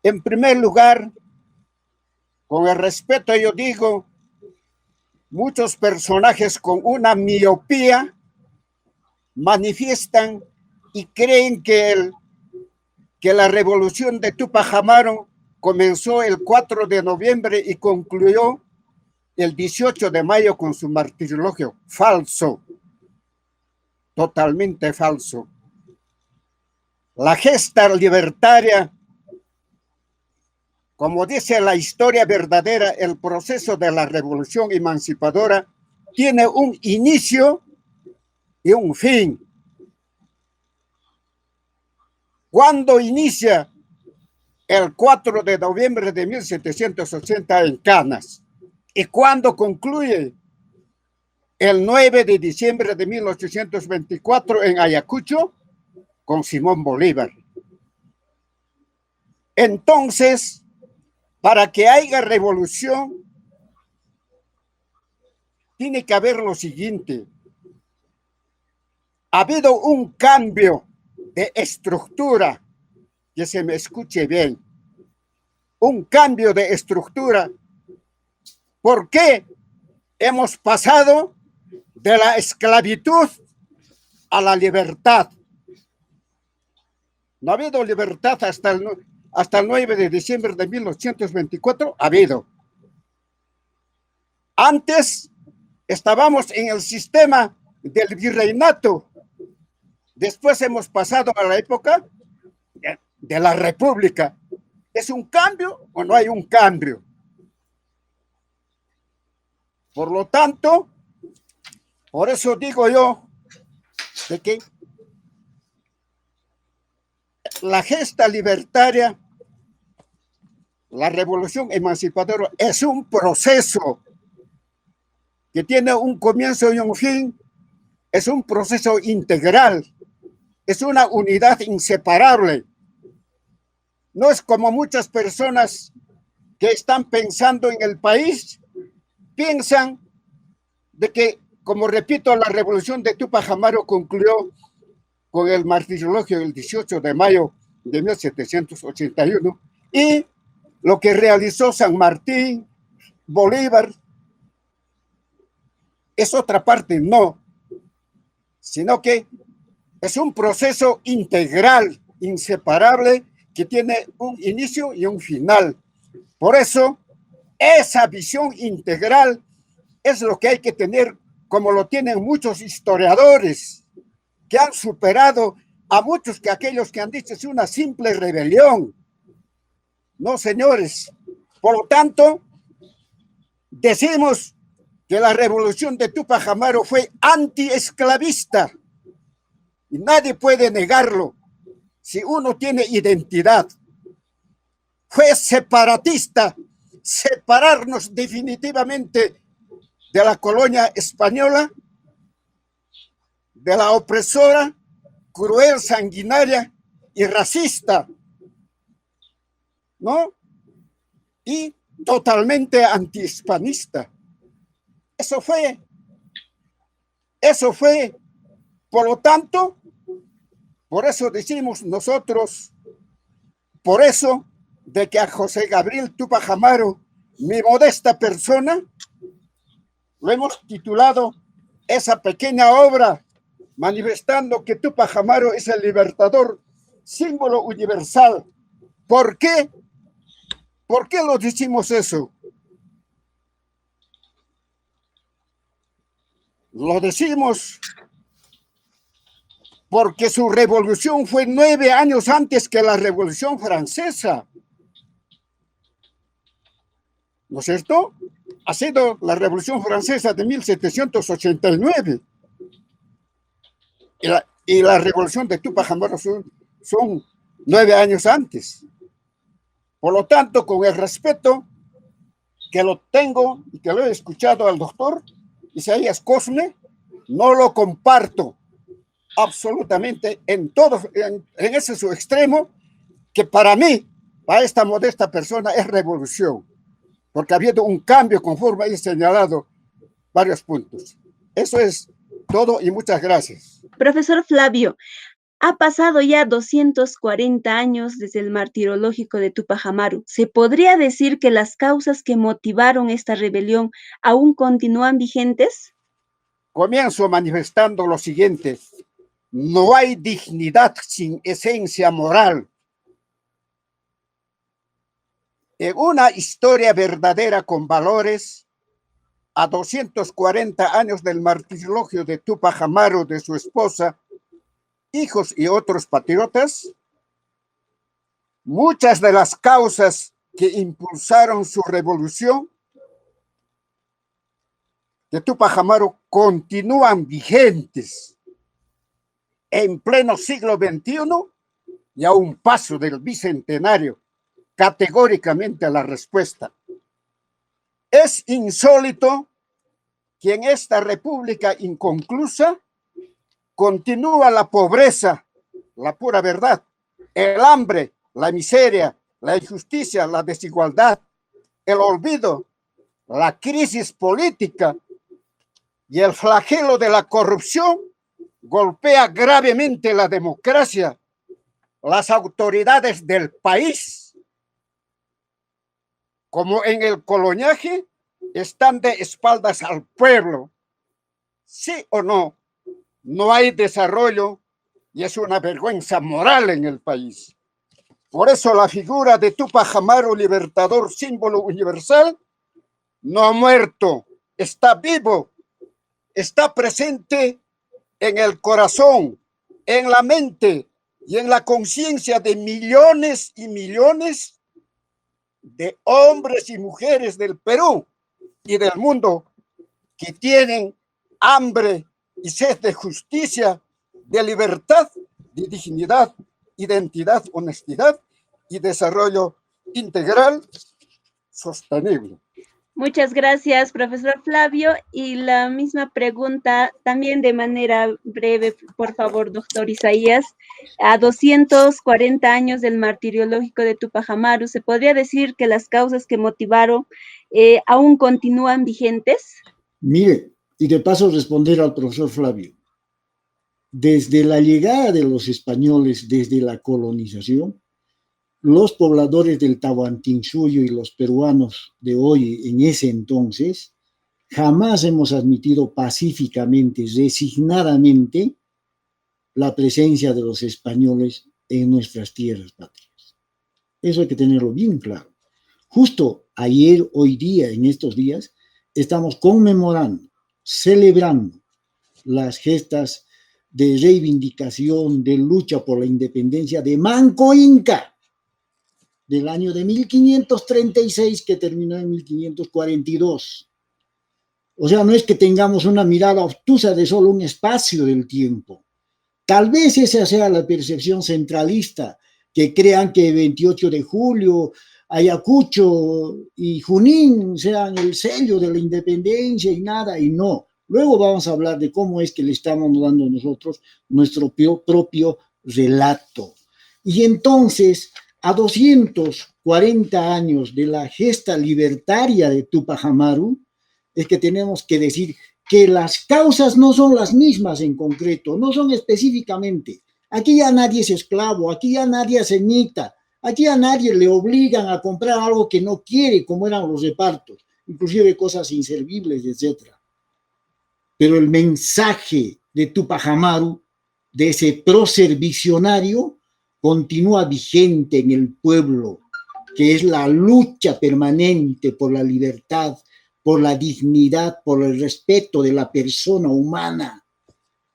En primer lugar, con el respeto yo digo, muchos personajes con una miopía manifiestan y creen que la revolución de Tupac Amaru comenzó el 4 de noviembre y concluyó el 18 de mayo con su martirologio. Falso, totalmente falso. La gesta libertaria, como dice la historia verdadera, el proceso de la revolución emancipadora tiene un inicio y un fin. ¿Cuándo inicia? El 4 de noviembre de 1780 en Canas. ¿Y cuándo concluye? El 9 de diciembre de 1824 en Ayacucho con Simón Bolívar. Entonces, para que haya revolución, tiene que haber lo siguiente. Ha habido un cambio de estructura, que se me escuche bien, un cambio de estructura. ¿Por qué hemos pasado de la esclavitud a la libertad? No ha habido libertad hasta el 9 de diciembre de 1824, ha habido. Antes estábamos en el sistema del virreinato. Después hemos pasado a la época de la república. ¿Es un cambio o no hay un cambio? Por lo tanto, por eso digo yo de que la gesta libertaria, la revolución emancipadora, es un proceso que tiene un comienzo y un fin, es un proceso integral, es una unidad inseparable. No es como muchas personas que están pensando en el país, piensan de que, como repito, la revolución de Tupac Amaru concluyó con el martirologio el 18 de mayo de 1781 y lo que realizó San Martín, Bolívar, es otra parte, no, sino que es un proceso integral, inseparable, que tiene un inicio y un final. Por eso, esa visión integral es lo que hay que tener, como lo tienen muchos historiadores, que han superado a muchos que aquellos que han dicho es una simple rebelión. No, señores. Por lo tanto, decimos que la revolución de Tupac Amaru fue antiesclavista y nadie puede negarlo si uno tiene identidad. Fue separatista, separarnos definitivamente de la colonia española, de la opresora, cruel, sanguinaria y racista, ¿no? Y totalmente antihispanista. Eso fue. Por lo tanto, por eso decimos nosotros, por eso de que a José Gabriel Túpac Amaru, mi modesta persona, lo hemos titulado esa pequeña obra manifestando que Túpac Amaru es el libertador, símbolo universal. ¿Por qué? ¿Por qué lo decimos eso? Lo decimos porque su revolución fue 9 años antes que la Revolución Francesa. ¿No es cierto? Ha sido la Revolución Francesa de 1789. Y la Revolución de Túpac Amaru son 9 años antes. Por lo tanto, con el respeto que lo tengo y que lo he escuchado al doctor Isaías Cosme, no lo comparto absolutamente en ese su extremo, que para mí, para esta modesta persona, es revolución, porque ha habido un cambio conforme he señalado varios puntos. Eso es todo y muchas gracias. Profesor Flavio, ha pasado ya 240 años desde el martirológico de Túpac Amaru. ¿Se podría decir que las causas que motivaron esta rebelión aún continúan vigentes? Comienzo manifestando lo siguiente: no hay dignidad sin esencia moral. En una historia verdadera con valores, a 240 años del martirologio de Túpac Amaru, de su esposa, hijos y otros patriotas, muchas de las causas que impulsaron su revolución de Túpac Amaru continúan vigentes en pleno siglo XXI y a un paso del bicentenario. Categóricamente la respuesta: es insólito que en esta república inconclusa continúa la pobreza, la pura verdad, el hambre, la miseria, la injusticia, la desigualdad, el olvido, la crisis política y el flagelo de la corrupción golpea gravemente la democracia, las autoridades del país. Como en el coloniaje, están de espaldas al pueblo. ¿Sí o no? No hay desarrollo y es una vergüenza moral en el país. Por eso la figura de Túpac Amaru, libertador, símbolo universal, no ha muerto, está vivo, está presente en el corazón, en la mente y en la conciencia de millones y millones de hombres y mujeres del Perú y del mundo que tienen hambre y sed de justicia, de libertad, de dignidad, identidad, honestidad y desarrollo integral sostenible. Muchas gracias, profesor Flavio. Y la misma pregunta, también de manera breve, por favor, doctor Isaías. A 240 años del martiriológico de Túpac Amaru, ¿se podría decir que las causas que motivaron aún continúan vigentes? Mire, y de paso responder al profesor Flavio. Desde la llegada de los españoles, desde la colonización, los pobladores del Tahuantinsuyo y los peruanos de hoy, en ese entonces, jamás hemos admitido pacíficamente, resignadamente, la presencia de los españoles en nuestras tierras patrias. Eso hay que tenerlo bien claro. Justo ayer, hoy día, en estos días, estamos conmemorando, celebrando las gestas de reivindicación, de lucha por la independencia de Manco Inca, del año de 1536 que terminó en 1542. O sea, no es que tengamos una mirada obtusa de solo un espacio del tiempo. Tal vez esa sea la percepción centralista, que crean que 28 de julio, Ayacucho y Junín sean el sello de la independencia y nada, y no. Luego vamos a hablar de cómo es que le estamos dando nosotros nuestro propio relato. Y entonces, a 240 años de la gesta libertaria de Tupac Amaru, es que tenemos que decir que las causas no son las mismas en concreto, no son específicamente. Aquí ya nadie es esclavo, aquí ya nadie se imita, aquí a nadie le obligan a comprar algo que no quiere, como eran los repartos, inclusive cosas inservibles, etc. Pero el mensaje de Tupac Amaru, de ese prócer visionario, continúa vigente en el pueblo, que es la lucha permanente por la libertad, por la dignidad, por el respeto de la persona humana.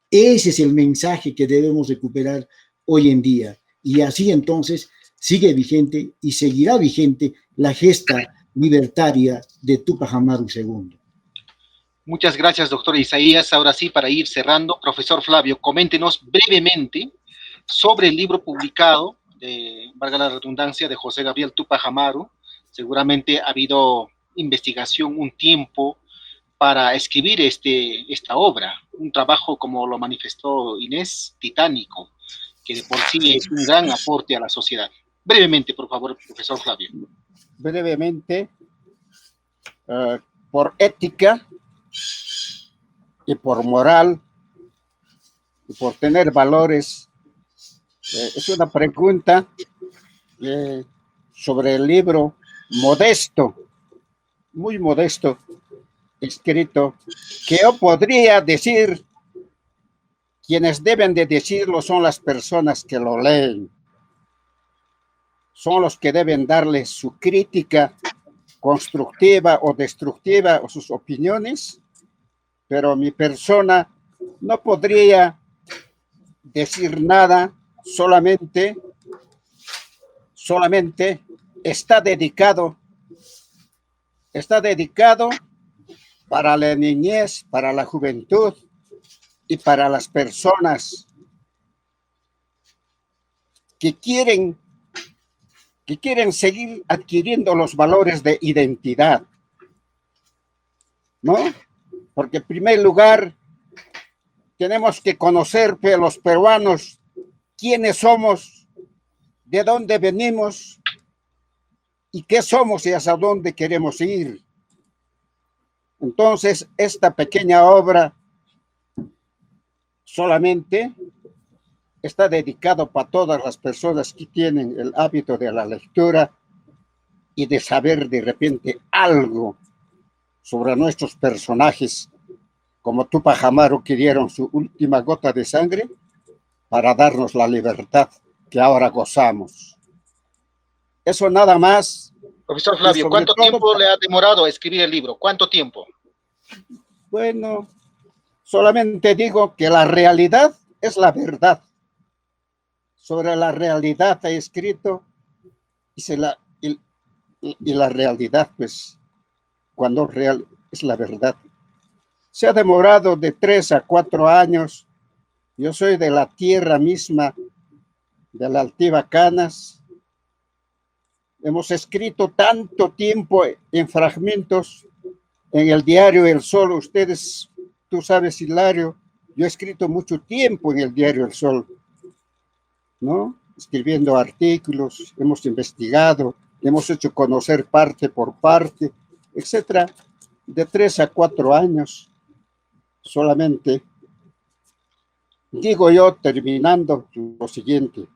Ese es el mensaje que debemos recuperar hoy en día. Y así entonces sigue vigente y seguirá vigente la gesta libertaria de Tupac Amaru II. Muchas gracias, doctor Isaías. Ahora sí, para ir cerrando, profesor Flavio, coméntenos brevemente sobre el libro publicado, valga la redundancia, de José Gabriel Tupac Amaru. Seguramente ha habido investigación, un tiempo para escribir esta obra, un trabajo, como lo manifestó Inés, titánico, que de por sí es un gran aporte a la sociedad. Brevemente, por favor, profesor Flavio. Brevemente, por ética y por moral y por tener valores, es una pregunta sobre el libro modesto, muy modesto, escrito, que yo podría decir, quienes deben de decirlo son las personas que lo leen, son los que deben darle su crítica constructiva o destructiva o sus opiniones, pero mi persona no podría decir nada, solamente está dedicado para la niñez, para la juventud y para las personas que quieren seguir adquiriendo los valores de identidad, ¿no? Porque en primer lugar tenemos que conocer, los peruanos, quiénes somos, de dónde venimos y qué somos y hacia dónde queremos ir. Entonces, esta pequeña obra solamente está dedicado para todas las personas que tienen el hábito de la lectura y de saber de repente algo sobre nuestros personajes, como Tupac Amaru, que dieron su última gota de sangre para darnos la libertad que ahora gozamos. Eso nada más. Profesor Flavio, ¿cuánto tiempo le ha demorado a escribir el libro? ¿Cuánto tiempo? Bueno, solamente digo que la realidad es la verdad. Sobre la realidad he escrito y la realidad, pues, cuando real es la verdad. Se ha demorado de 3 a 4 años. Yo soy de la tierra misma, de la Altiva Canas. Hemos escrito tanto tiempo en fragmentos en el diario El Sol. Tú sabes, Hilario, yo he escrito mucho tiempo en el diario El Sol, ¿no? Escribiendo artículos, hemos investigado, hemos hecho conocer parte por parte, etcétera. De 3 a 4 años solamente. Digo yo, terminando, lo siguiente.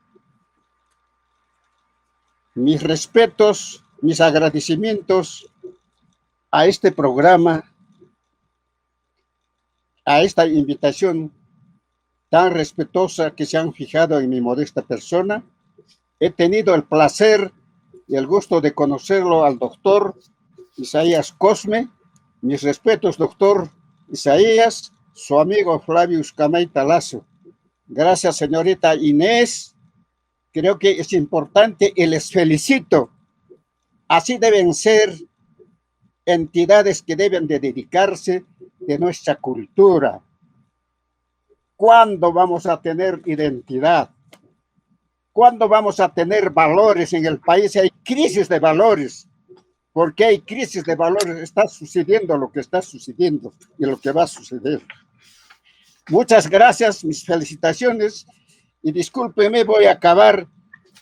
Mis respetos, mis agradecimientos a este programa, a esta invitación tan respetuosa que se han fijado en mi modesta persona. He tenido el placer y el gusto de conocerlo al doctor Isaías Cosme. Mis respetos, doctor Isaías, su amigo Flavio Ucamaita Lazo. Gracias, señorita Inés. Creo que es importante y les felicito. Así deben ser entidades que deben de dedicarse de nuestra cultura. ¿Cuándo vamos a tener identidad? ¿Cuándo vamos a tener valores en el país? Hay crisis de valores, porque hay crisis de valores, está sucediendo lo que está sucediendo y lo que va a suceder. Muchas gracias, mis felicitaciones, y discúlpeme, voy a acabar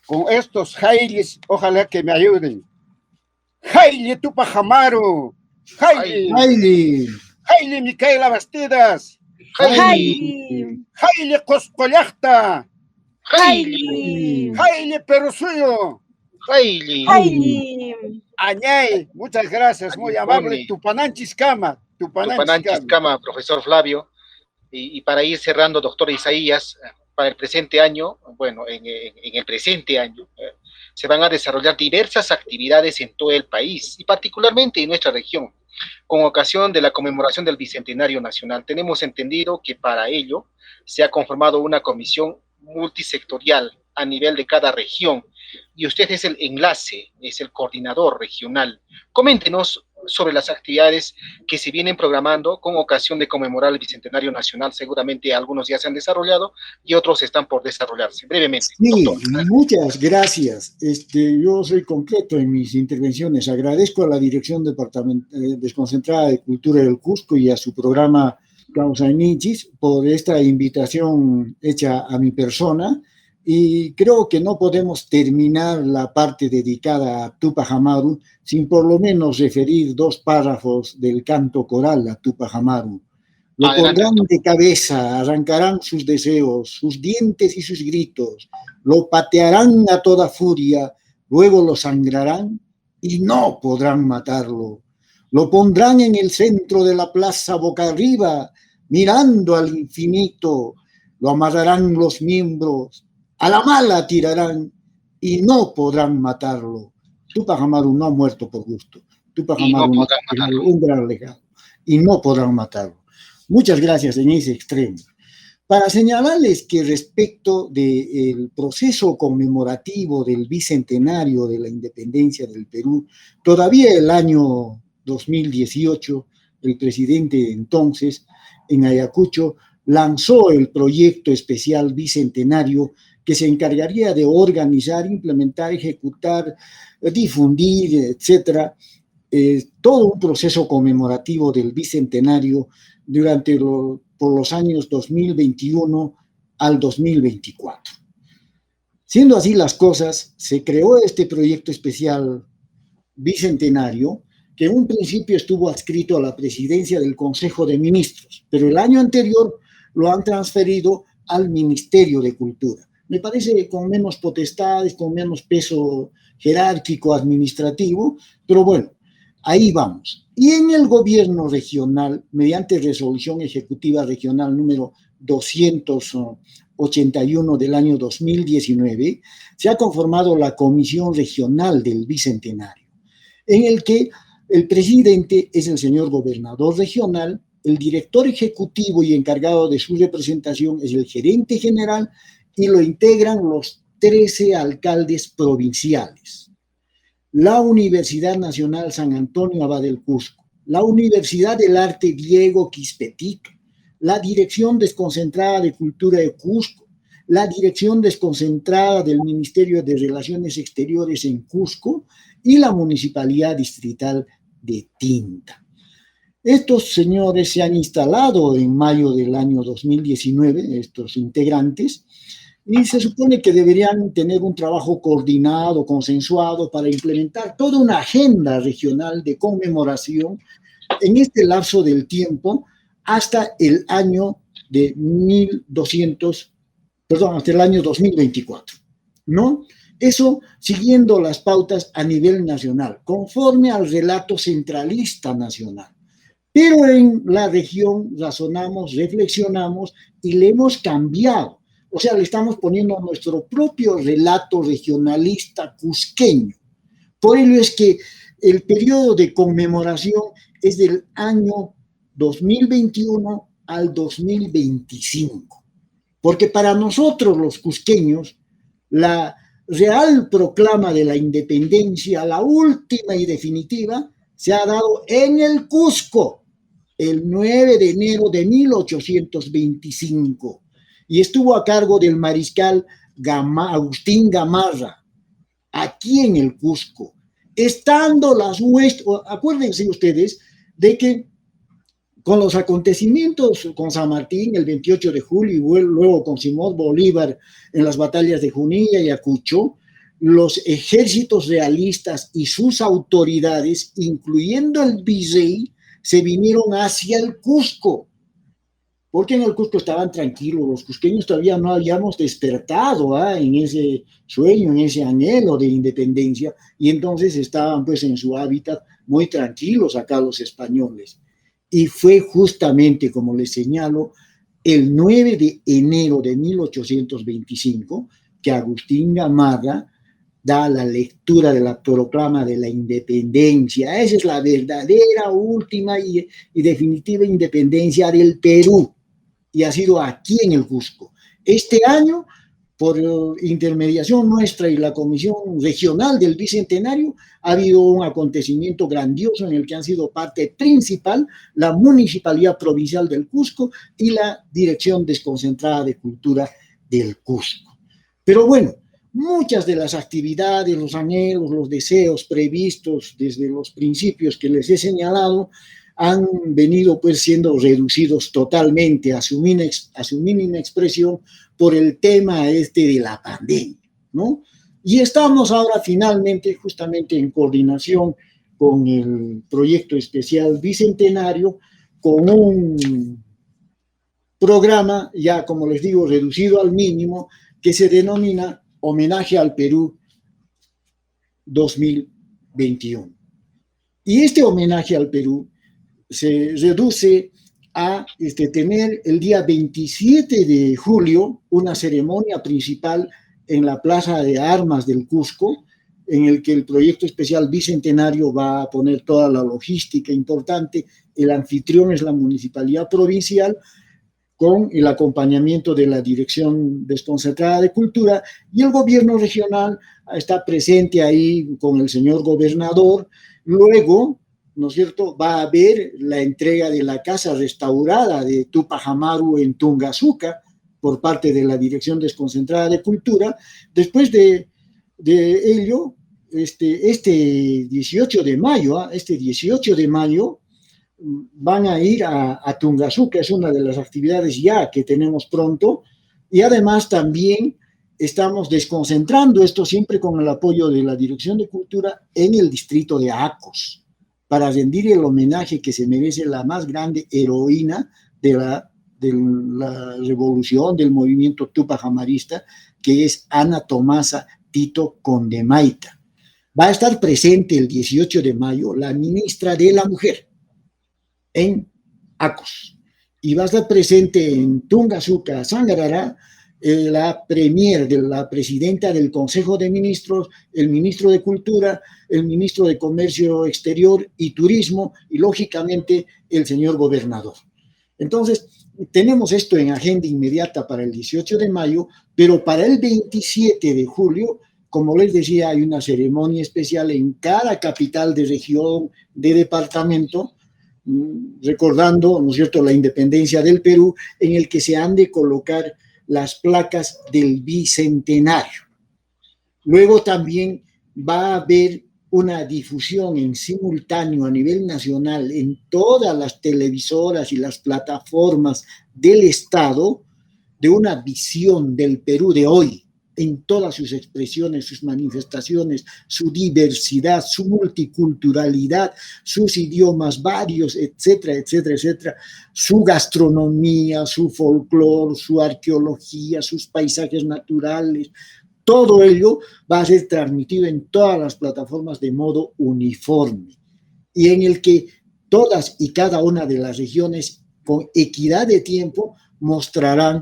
con estos jailes, ojalá que me ayuden. Jaile Tupac Amaru, Jaile, Haile, Jaile Micaela Bastidas, Haile, Jaile Coscollacta, Haile, Jaile Perusuyo, Haile. Haile, Añay, muchas gracias, muy amable, Añipone. Tupananchis Cama, Tupananchis Cama, profesor Flavio. Y para ir cerrando, doctor Isaías, para el presente año, bueno, en el presente año, se van a desarrollar diversas actividades en todo el país y particularmente en nuestra región, con ocasión de la conmemoración del Bicentenario Nacional. Tenemos entendido que para ello se ha conformado una comisión multisectorial a nivel de cada región y usted es el enlace, es el coordinador regional. Coméntenos sobre las actividades que se vienen programando con ocasión de conmemorar el Bicentenario Nacional. Seguramente algunos ya se han desarrollado y otros están por desarrollarse. Brevemente, sí, doctor. muchas gracias. Yo soy concreto en mis intervenciones. Agradezco a la Dirección Desconcentrada de Cultura del Cusco y a su programa Causa Nichis por esta invitación hecha a mi persona. Y creo que no podemos terminar la parte dedicada a Tupac Amaru sin por lo menos referir 2 párrafos del canto coral a Tupac Amaru. Lo Adelante, pondrán doctor. de cabeza, arrancarán sus deseos, sus dientes y sus gritos, lo patearán a toda furia, luego lo sangrarán y no podrán matarlo. Lo pondrán en el centro de la plaza boca arriba, mirando al infinito, lo amarrarán los miembros, a la mala tirarán y no podrán matarlo. Tupac Amaru no ha muerto por gusto. Tupac Y no Amaru podrán ha dejado matarlo. un gran legado y no podrán matarlo. Muchas gracias en ese extremo. Para señalarles que respecto del proceso conmemorativo del bicentenario de la independencia del Perú, todavía el año 2018, el presidente entonces, en Ayacucho, lanzó el proyecto especial bicentenario que se encargaría de organizar, implementar, ejecutar, difundir, etcétera, todo un proceso conmemorativo del bicentenario por los años 2021 al 2024. Siendo así las cosas, se creó este proyecto especial bicentenario que en un principio estuvo adscrito a la presidencia del Consejo de Ministros, pero el año anterior lo han transferido al Ministerio de Cultura. Me parece con menos potestades, con menos peso jerárquico administrativo, pero bueno, ahí vamos. Y en el gobierno regional, mediante resolución ejecutiva regional número 281 del año 2019, se ha conformado la Comisión Regional del Bicentenario, en el que el presidente es el señor gobernador regional, el director ejecutivo y encargado de su representación es el gerente general y lo integran los 13 alcaldes provinciales. La Universidad Nacional San Antonio Abad del Cusco, la Universidad del Arte Diego Quispetic, la Dirección Desconcentrada de Cultura de Cusco, la Dirección Desconcentrada del Ministerio de Relaciones Exteriores en Cusco y la Municipalidad Distrital de Tinta. Estos señores se han instalado en mayo del año 2019, estos integrantes, y se supone que deberían tener un trabajo coordinado, consensuado, para implementar toda una agenda regional de conmemoración en este lapso del tiempo hasta el año de hasta el año 2024, ¿no? Eso siguiendo las pautas a nivel nacional, conforme al relato centralista nacional. Pero en la región razonamos, reflexionamos y le hemos cambiado. O sea, le estamos poniendo nuestro propio relato regionalista cusqueño. Por ello es que el periodo de conmemoración es del año 2021 al 2025. Porque para nosotros los cusqueños, la real proclama de la independencia, la última y definitiva, se ha dado en el Cusco, el 9 de enero de 1825. Y estuvo a cargo del mariscal Agustín Gamarra, aquí en el Cusco. estando las muestras, acuérdense ustedes de que con los acontecimientos con San Martín el 28 de julio y luego con Simón Bolívar en las batallas de Junín y Ayacucho, los ejércitos realistas y sus autoridades, incluyendo el virrey, se vinieron hacia el Cusco, porque en el Cusco estaban tranquilos, los cusqueños todavía no habíamos despertado en ese sueño, en ese anhelo de independencia, y entonces estaban pues en su hábitat muy tranquilos acá los españoles. Y fue justamente, como les señalo, el 9 de enero de 1825 que Agustín Gamarra da la lectura de la proclama de la independencia. Esa es la verdadera, última y definitiva independencia del Perú. Y ha sido aquí en el Cusco. Este año, por intermediación nuestra y la Comisión Regional del Bicentenario, ha habido un acontecimiento grandioso en el que han sido parte principal la Municipalidad Provincial del Cusco y la Dirección Desconcentrada de Cultura del Cusco. Pero bueno, muchas de las actividades, los anhelos, los deseos previstos desde los principios que les he señalado han venido pues siendo reducidos totalmente a su mínima expresión por el tema de la pandemia, ¿no? Y estamos ahora finalmente justamente en coordinación con el proyecto especial Bicentenario, con un programa ya, como les digo, reducido al mínimo, que se denomina Homenaje al Perú 2021. Y este homenaje al Perú se reduce a tener el día 27 de julio una ceremonia principal en la Plaza de Armas del Cusco, en el que el proyecto especial Bicentenario va a poner toda la logística importante. El anfitrión es la Municipalidad Provincial, con el acompañamiento de la Dirección Desconcentrada de Cultura, y el gobierno regional está presente ahí con el señor gobernador. Luego, ¿no es cierto?, va a haber la entrega de la casa restaurada de Tupac Amaru en Tungazuca por parte de la Dirección Desconcentrada de Cultura. Después de ello, este 18 de mayo, van a ir a Tungazuca, es una de las actividades ya que tenemos pronto, y además también estamos desconcentrando esto siempre con el apoyo de la Dirección de Cultura en el distrito de Acos, para rendir el homenaje que se merece la más grande heroína de la revolución, del movimiento Tupac Amarista, que es Ana Tomasa Tito Condemaita. Va a estar presente el 18 de mayo la ministra de la Mujer en Acos, y va a estar presente en Tungazuca, Sangarara, la premier de la presidenta del Consejo de Ministros, el ministro de Cultura, el ministro de Comercio Exterior y Turismo, y lógicamente el señor gobernador. Entonces, tenemos esto en agenda inmediata para el 18 de mayo, pero para el 27 de julio, como les decía, hay una ceremonia especial en cada capital de región, de departamento, recordando, ¿no es cierto?, la independencia del Perú, en el que se han de colocar las placas del Bicentenario. Luego también va a haber una difusión en simultáneo a nivel nacional en todas las televisoras y las plataformas del Estado de una visión del Perú de hoy, en todas sus expresiones, sus manifestaciones, su diversidad, su multiculturalidad, sus idiomas varios, etcétera, etcétera, etcétera, su gastronomía, su folclore, su arqueología, sus paisajes naturales. Todo ello va a ser transmitido en todas las plataformas de modo uniforme, y en el que todas y cada una de las regiones, con equidad de tiempo, mostrarán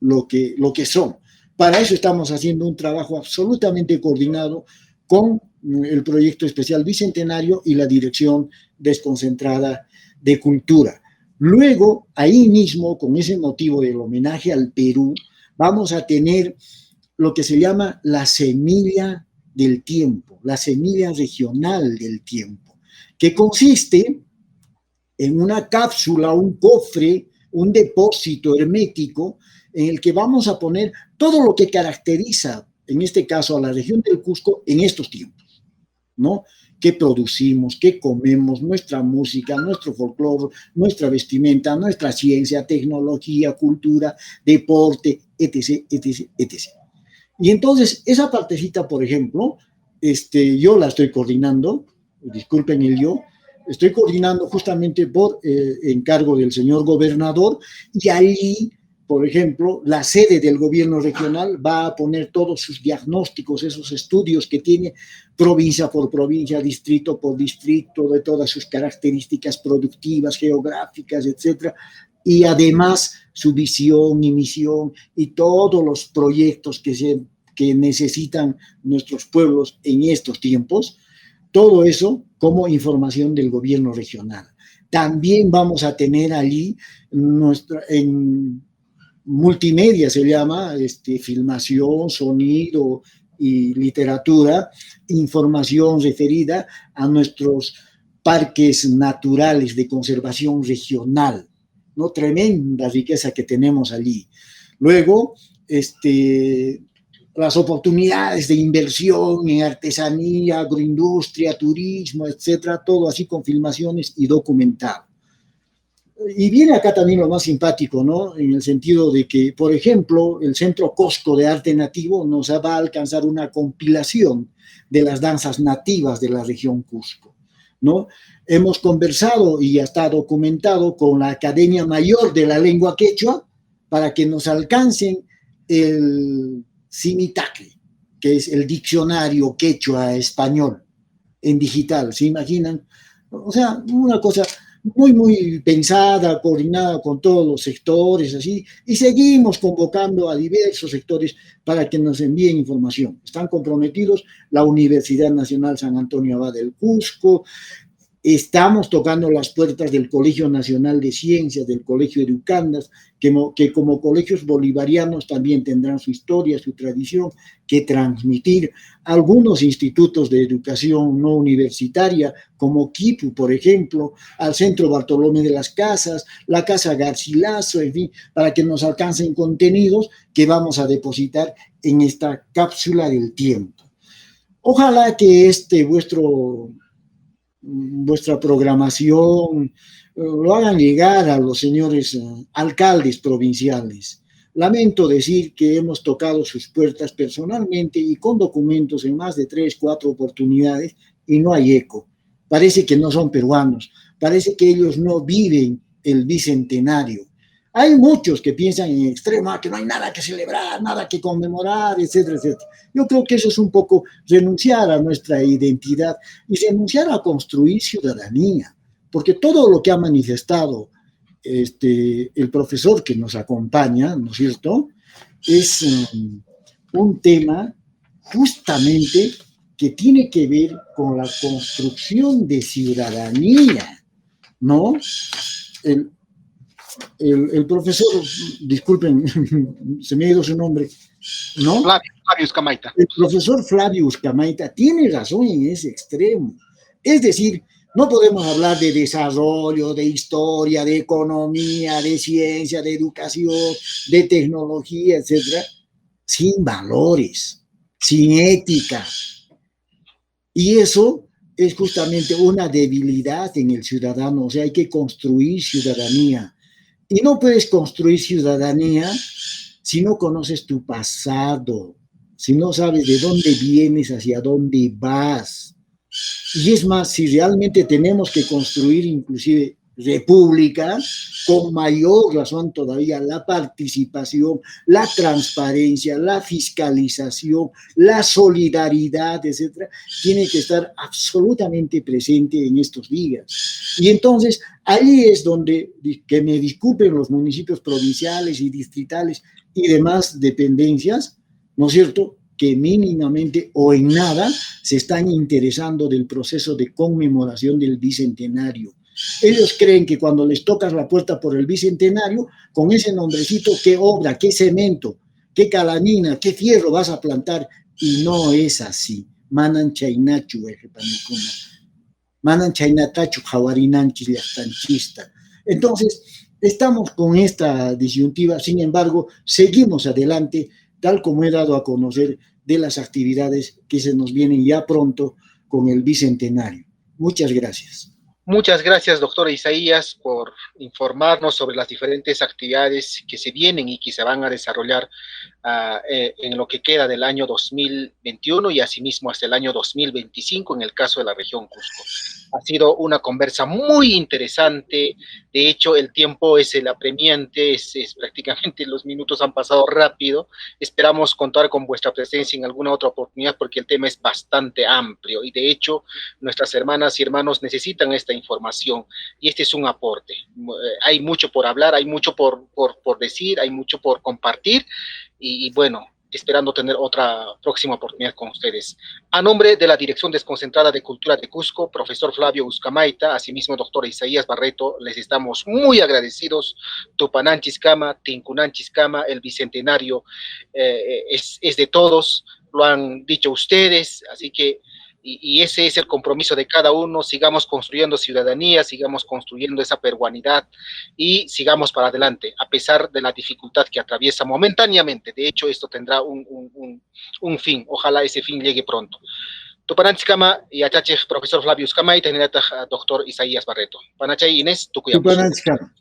lo que son. Para eso estamos haciendo un trabajo absolutamente coordinado con el proyecto especial Bicentenario y la Dirección Desconcentrada de Cultura. Luego, ahí mismo, con ese motivo del homenaje al Perú, vamos a tener lo que se llama la semilla del tiempo, la semilla regional del tiempo, que consiste en una cápsula, un cofre, un depósito hermético en el que vamos a poner todo lo que caracteriza, en este caso, a la región del Cusco en estos tiempos, ¿no? qué producimos, qué comemos, nuestra música, nuestro folclore, nuestra vestimenta, nuestra ciencia, tecnología, cultura, deporte, etc., etc., etc. Y entonces, esa partecita, por ejemplo, yo la estoy coordinando, disculpen el yo, estoy coordinando justamente por encargo del señor gobernador, y allí, por ejemplo, la sede del gobierno regional va a poner todos sus diagnósticos, esos estudios que tiene provincia por provincia, distrito por distrito, de todas sus características productivas, geográficas, etcétera, y además su visión y misión y todos los proyectos que necesitan nuestros pueblos en estos tiempos, todo eso como información del gobierno regional. También vamos a tener allí en multimedia, se llama, filmación, sonido y literatura, información referida a nuestros parques naturales de conservación regional, ¿no? Tremenda riqueza que tenemos allí. Luego, las oportunidades de inversión en artesanía, agroindustria, turismo, etcétera, todo así con filmaciones y documentado. Y viene acá también lo más simpático, ¿no? En el sentido de que, por ejemplo, el Centro Cosco de Arte Nativo nos va a alcanzar una compilación de las danzas nativas de la región Cusco, ¿no? Hemos conversado y ya está documentado con la Academia Mayor de la Lengua Quechua para que nos alcancen el Simitaque, que es el diccionario quechua español en digital, ¿se imaginan? O sea, una cosa muy, muy pensada, coordinada con todos los sectores, así, y seguimos convocando a diversos sectores para que nos envíen información. Están comprometidos la Universidad Nacional San Antonio Abad del Cusco, estamos tocando las puertas del Colegio Nacional de Ciencias, del Colegio Educandas, que como colegios bolivarianos también tendrán su historia, su tradición que transmitir. Algunos institutos de educación no universitaria, como Quipu, por ejemplo, al Centro Bartolomé de las Casas, la Casa Garcilaso, en fin, para que nos alcancen contenidos que vamos a depositar en esta cápsula del tiempo. Ojalá que vuestra programación lo hagan llegar a los señores alcaldes provinciales. Lamento decir que hemos tocado sus puertas personalmente y con documentos en más de 3, 4 oportunidades y no hay eco. Parece que no son peruanos, parece que ellos no viven el bicentenario. Hay muchos que piensan en extremo, que no hay nada que celebrar, nada que conmemorar, etcétera, etcétera. Yo creo que eso es un poco renunciar a nuestra identidad y renunciar a construir ciudadanía, porque todo lo que ha manifestado el profesor que nos acompaña, ¿no es cierto?, es un tema justamente que tiene que ver con la construcción de ciudadanía, ¿no? El profesor, disculpen, se me ha ido su nombre, ¿no? Flavio Escamaita. El profesor Flavio Escamaita tiene razón en ese extremo. Es decir, no podemos hablar de desarrollo, de historia, de economía, de ciencia, de educación, de tecnología, etcétera, sin valores, sin ética. Y eso es justamente una debilidad en el ciudadano. O sea, hay que construir ciudadanía. Y no puedes construir ciudadanía si no conoces tu pasado, si no sabes de dónde vienes, hacia dónde vas. Y es más, si realmente tenemos que construir inclusive república, con mayor razón todavía la participación, la transparencia, la fiscalización, la solidaridad, etcétera, tiene que estar absolutamente presente en estos días. Y entonces, ahí es donde, que me disculpen los municipios provinciales y distritales y demás dependencias, ¿no es cierto?, que mínimamente o en nada se están interesando del proceso de conmemoración del bicentenario. Ellos creen que cuando les tocas la puerta por el bicentenario, con ese nombrecito, qué obra, qué cemento, qué calamina, qué fierro vas a plantar, y no es así. Manan chainachu, ejepanicuna. Manan chainatachu, jawarinanchis, yachtanchista. Entonces, estamos con esta disyuntiva, sin embargo, seguimos adelante, tal como he dado a conocer de las actividades que se nos vienen ya pronto, con el bicentenario. Muchas gracias. Muchas gracias, doctor Isaías, por informarnos sobre las diferentes actividades que se vienen y que se van a desarrollar en lo que queda del año 2021 y asimismo hasta el año 2025 en el caso de la región Cusco. Ha sido una conversa muy interesante. De hecho, el tiempo es el apremiante, es prácticamente los minutos han pasado rápido. Esperamos contar con vuestra presencia en alguna otra oportunidad porque el tema es bastante amplio y de hecho nuestras hermanas y hermanos necesitan esta información y este es un aporte. Hay mucho por hablar, hay mucho por decir, hay mucho por compartir y bueno, esperando tener otra próxima oportunidad con ustedes. A nombre de la Dirección Desconcentrada de Cultura de Cusco, profesor Flavio Uzcamaita, asimismo doctor Isaías Barreto, les estamos muy agradecidos. Tupananchiskama, Tincunanchiskama, el bicentenario es de todos, lo han dicho ustedes, así que y ese es el compromiso de cada uno. Sigamos construyendo ciudadanía, sigamos construyendo esa peruanidad y sigamos para adelante, a pesar de la dificultad que atraviesa momentáneamente. De hecho, esto tendrá un fin. Ojalá ese fin llegue pronto. Tupananchikama y Achache, profesor Flavio Uzcamay, y doctor Isaías Barreto. Panachay Inés, Tucuyamos. Tupananchikama.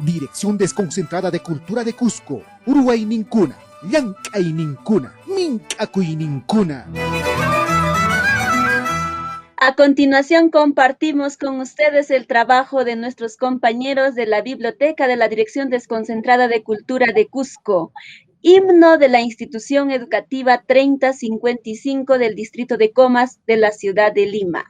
Dirección Desconcentrada de Cultura de Cusco, Uruguay Nincuna, Llankay Nincuna, Mincacuy Nincuna. A continuación compartimos con ustedes el trabajo de nuestros compañeros de la Biblioteca de la Dirección Desconcentrada de Cultura de Cusco, himno de la institución educativa 3055 del distrito de Comas de la ciudad de Lima.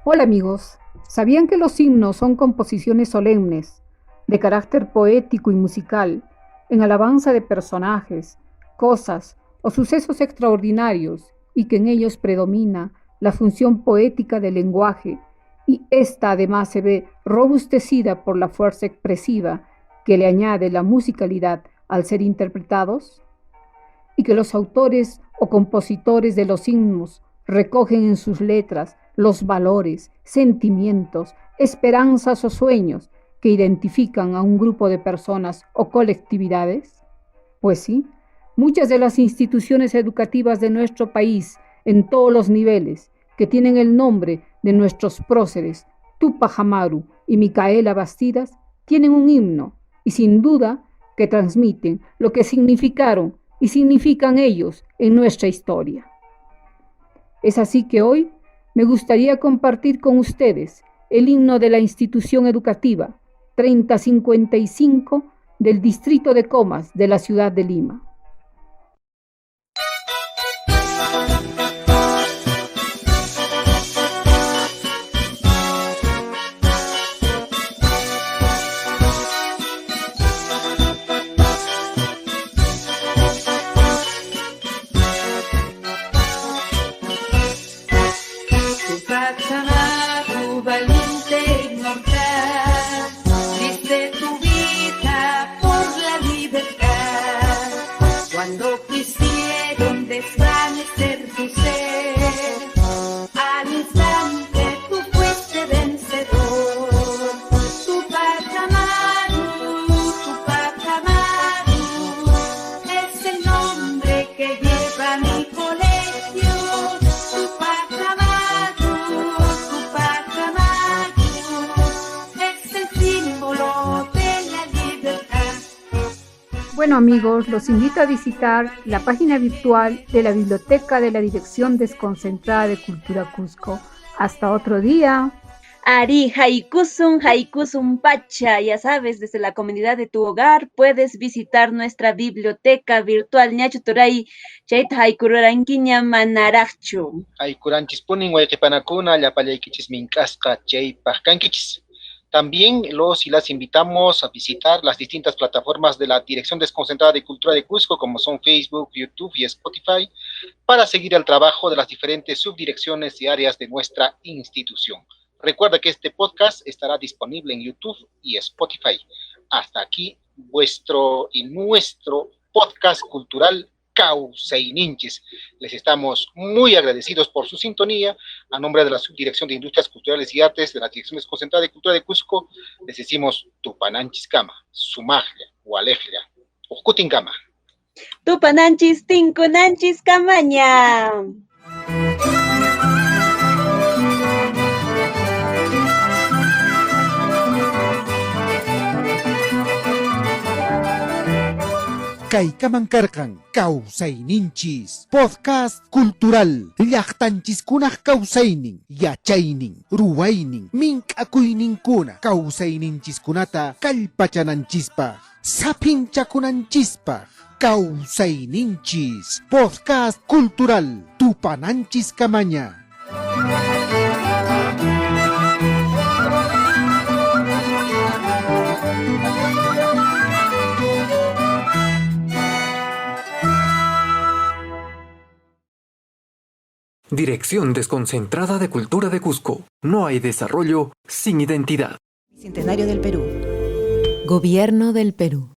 Hola amigos, ¿sabían que los himnos son composiciones solemnes, de carácter poético y musical, en alabanza de personajes, cosas o sucesos extraordinarios y que en ellos predomina la función poética del lenguaje y esta además se ve robustecida por la fuerza expresiva que le añade la musicalidad al ser interpretados? Y que los autores o compositores de los himnos recogen en sus letras los valores, sentimientos, esperanzas o sueños que identifican a un grupo de personas o colectividades? Pues sí, muchas de las instituciones educativas de nuestro país, en todos los niveles, que tienen el nombre de nuestros próceres, Tupac Amaru y Micaela Bastidas, tienen un himno y sin duda que transmiten lo que significaron y significan ellos en nuestra historia. Es así que hoy me gustaría compartir con ustedes el himno de la institución educativa 3055 del distrito de Comas de la ciudad de Lima. Bueno amigos, los invito a visitar la página virtual de la Biblioteca de la Dirección Desconcentrada de Cultura Cusco. Hasta otro día. Ari, Haikusun Pacha, ya sabes, desde la comunidad de tu hogar puedes visitar nuestra biblioteca virtual. Ñachu Turay, Chait Haikuranquiña Manarachu. Haikuranchis punin, Huayquipanacuna, Yapallayquichis Mincasca, Chay Pajcanquichis. También los y las invitamos a visitar las distintas plataformas de la Dirección Desconcentrada de Cultura de Cusco, como son Facebook, YouTube y Spotify, para seguir el trabajo de las diferentes subdirecciones y áreas de nuestra institución. Recuerda que este podcast estará disponible en YouTube y Spotify. Hasta aquí vuestro y nuestro podcast cultural Causaininchis. Les estamos muy agradecidos por su sintonía. A nombre de la Subdirección de Industrias Culturales y Artes de la Dirección Desconcentrada de Cultura de Cusco, les decimos Tupananchis Kama, Sumaglia, Hualejlia, Ujutin Kama. Tupananchis, tinkunanchis, kamaña. Kaykamankarkan Causaininchis, podcast cultural llaqtanchiskunaj Causainin, yachainin, ruwainin, mink'akuyninkuna Causaininchis-kunata kallpachananchispaj, sapinchakunanchispaj. Causaininchis, podcast cultural Tupananchis Kamaña. Dirección Desconcentrada de Cultura de Cusco. No hay desarrollo sin identidad. Bicentenario del Perú. Gobierno del Perú.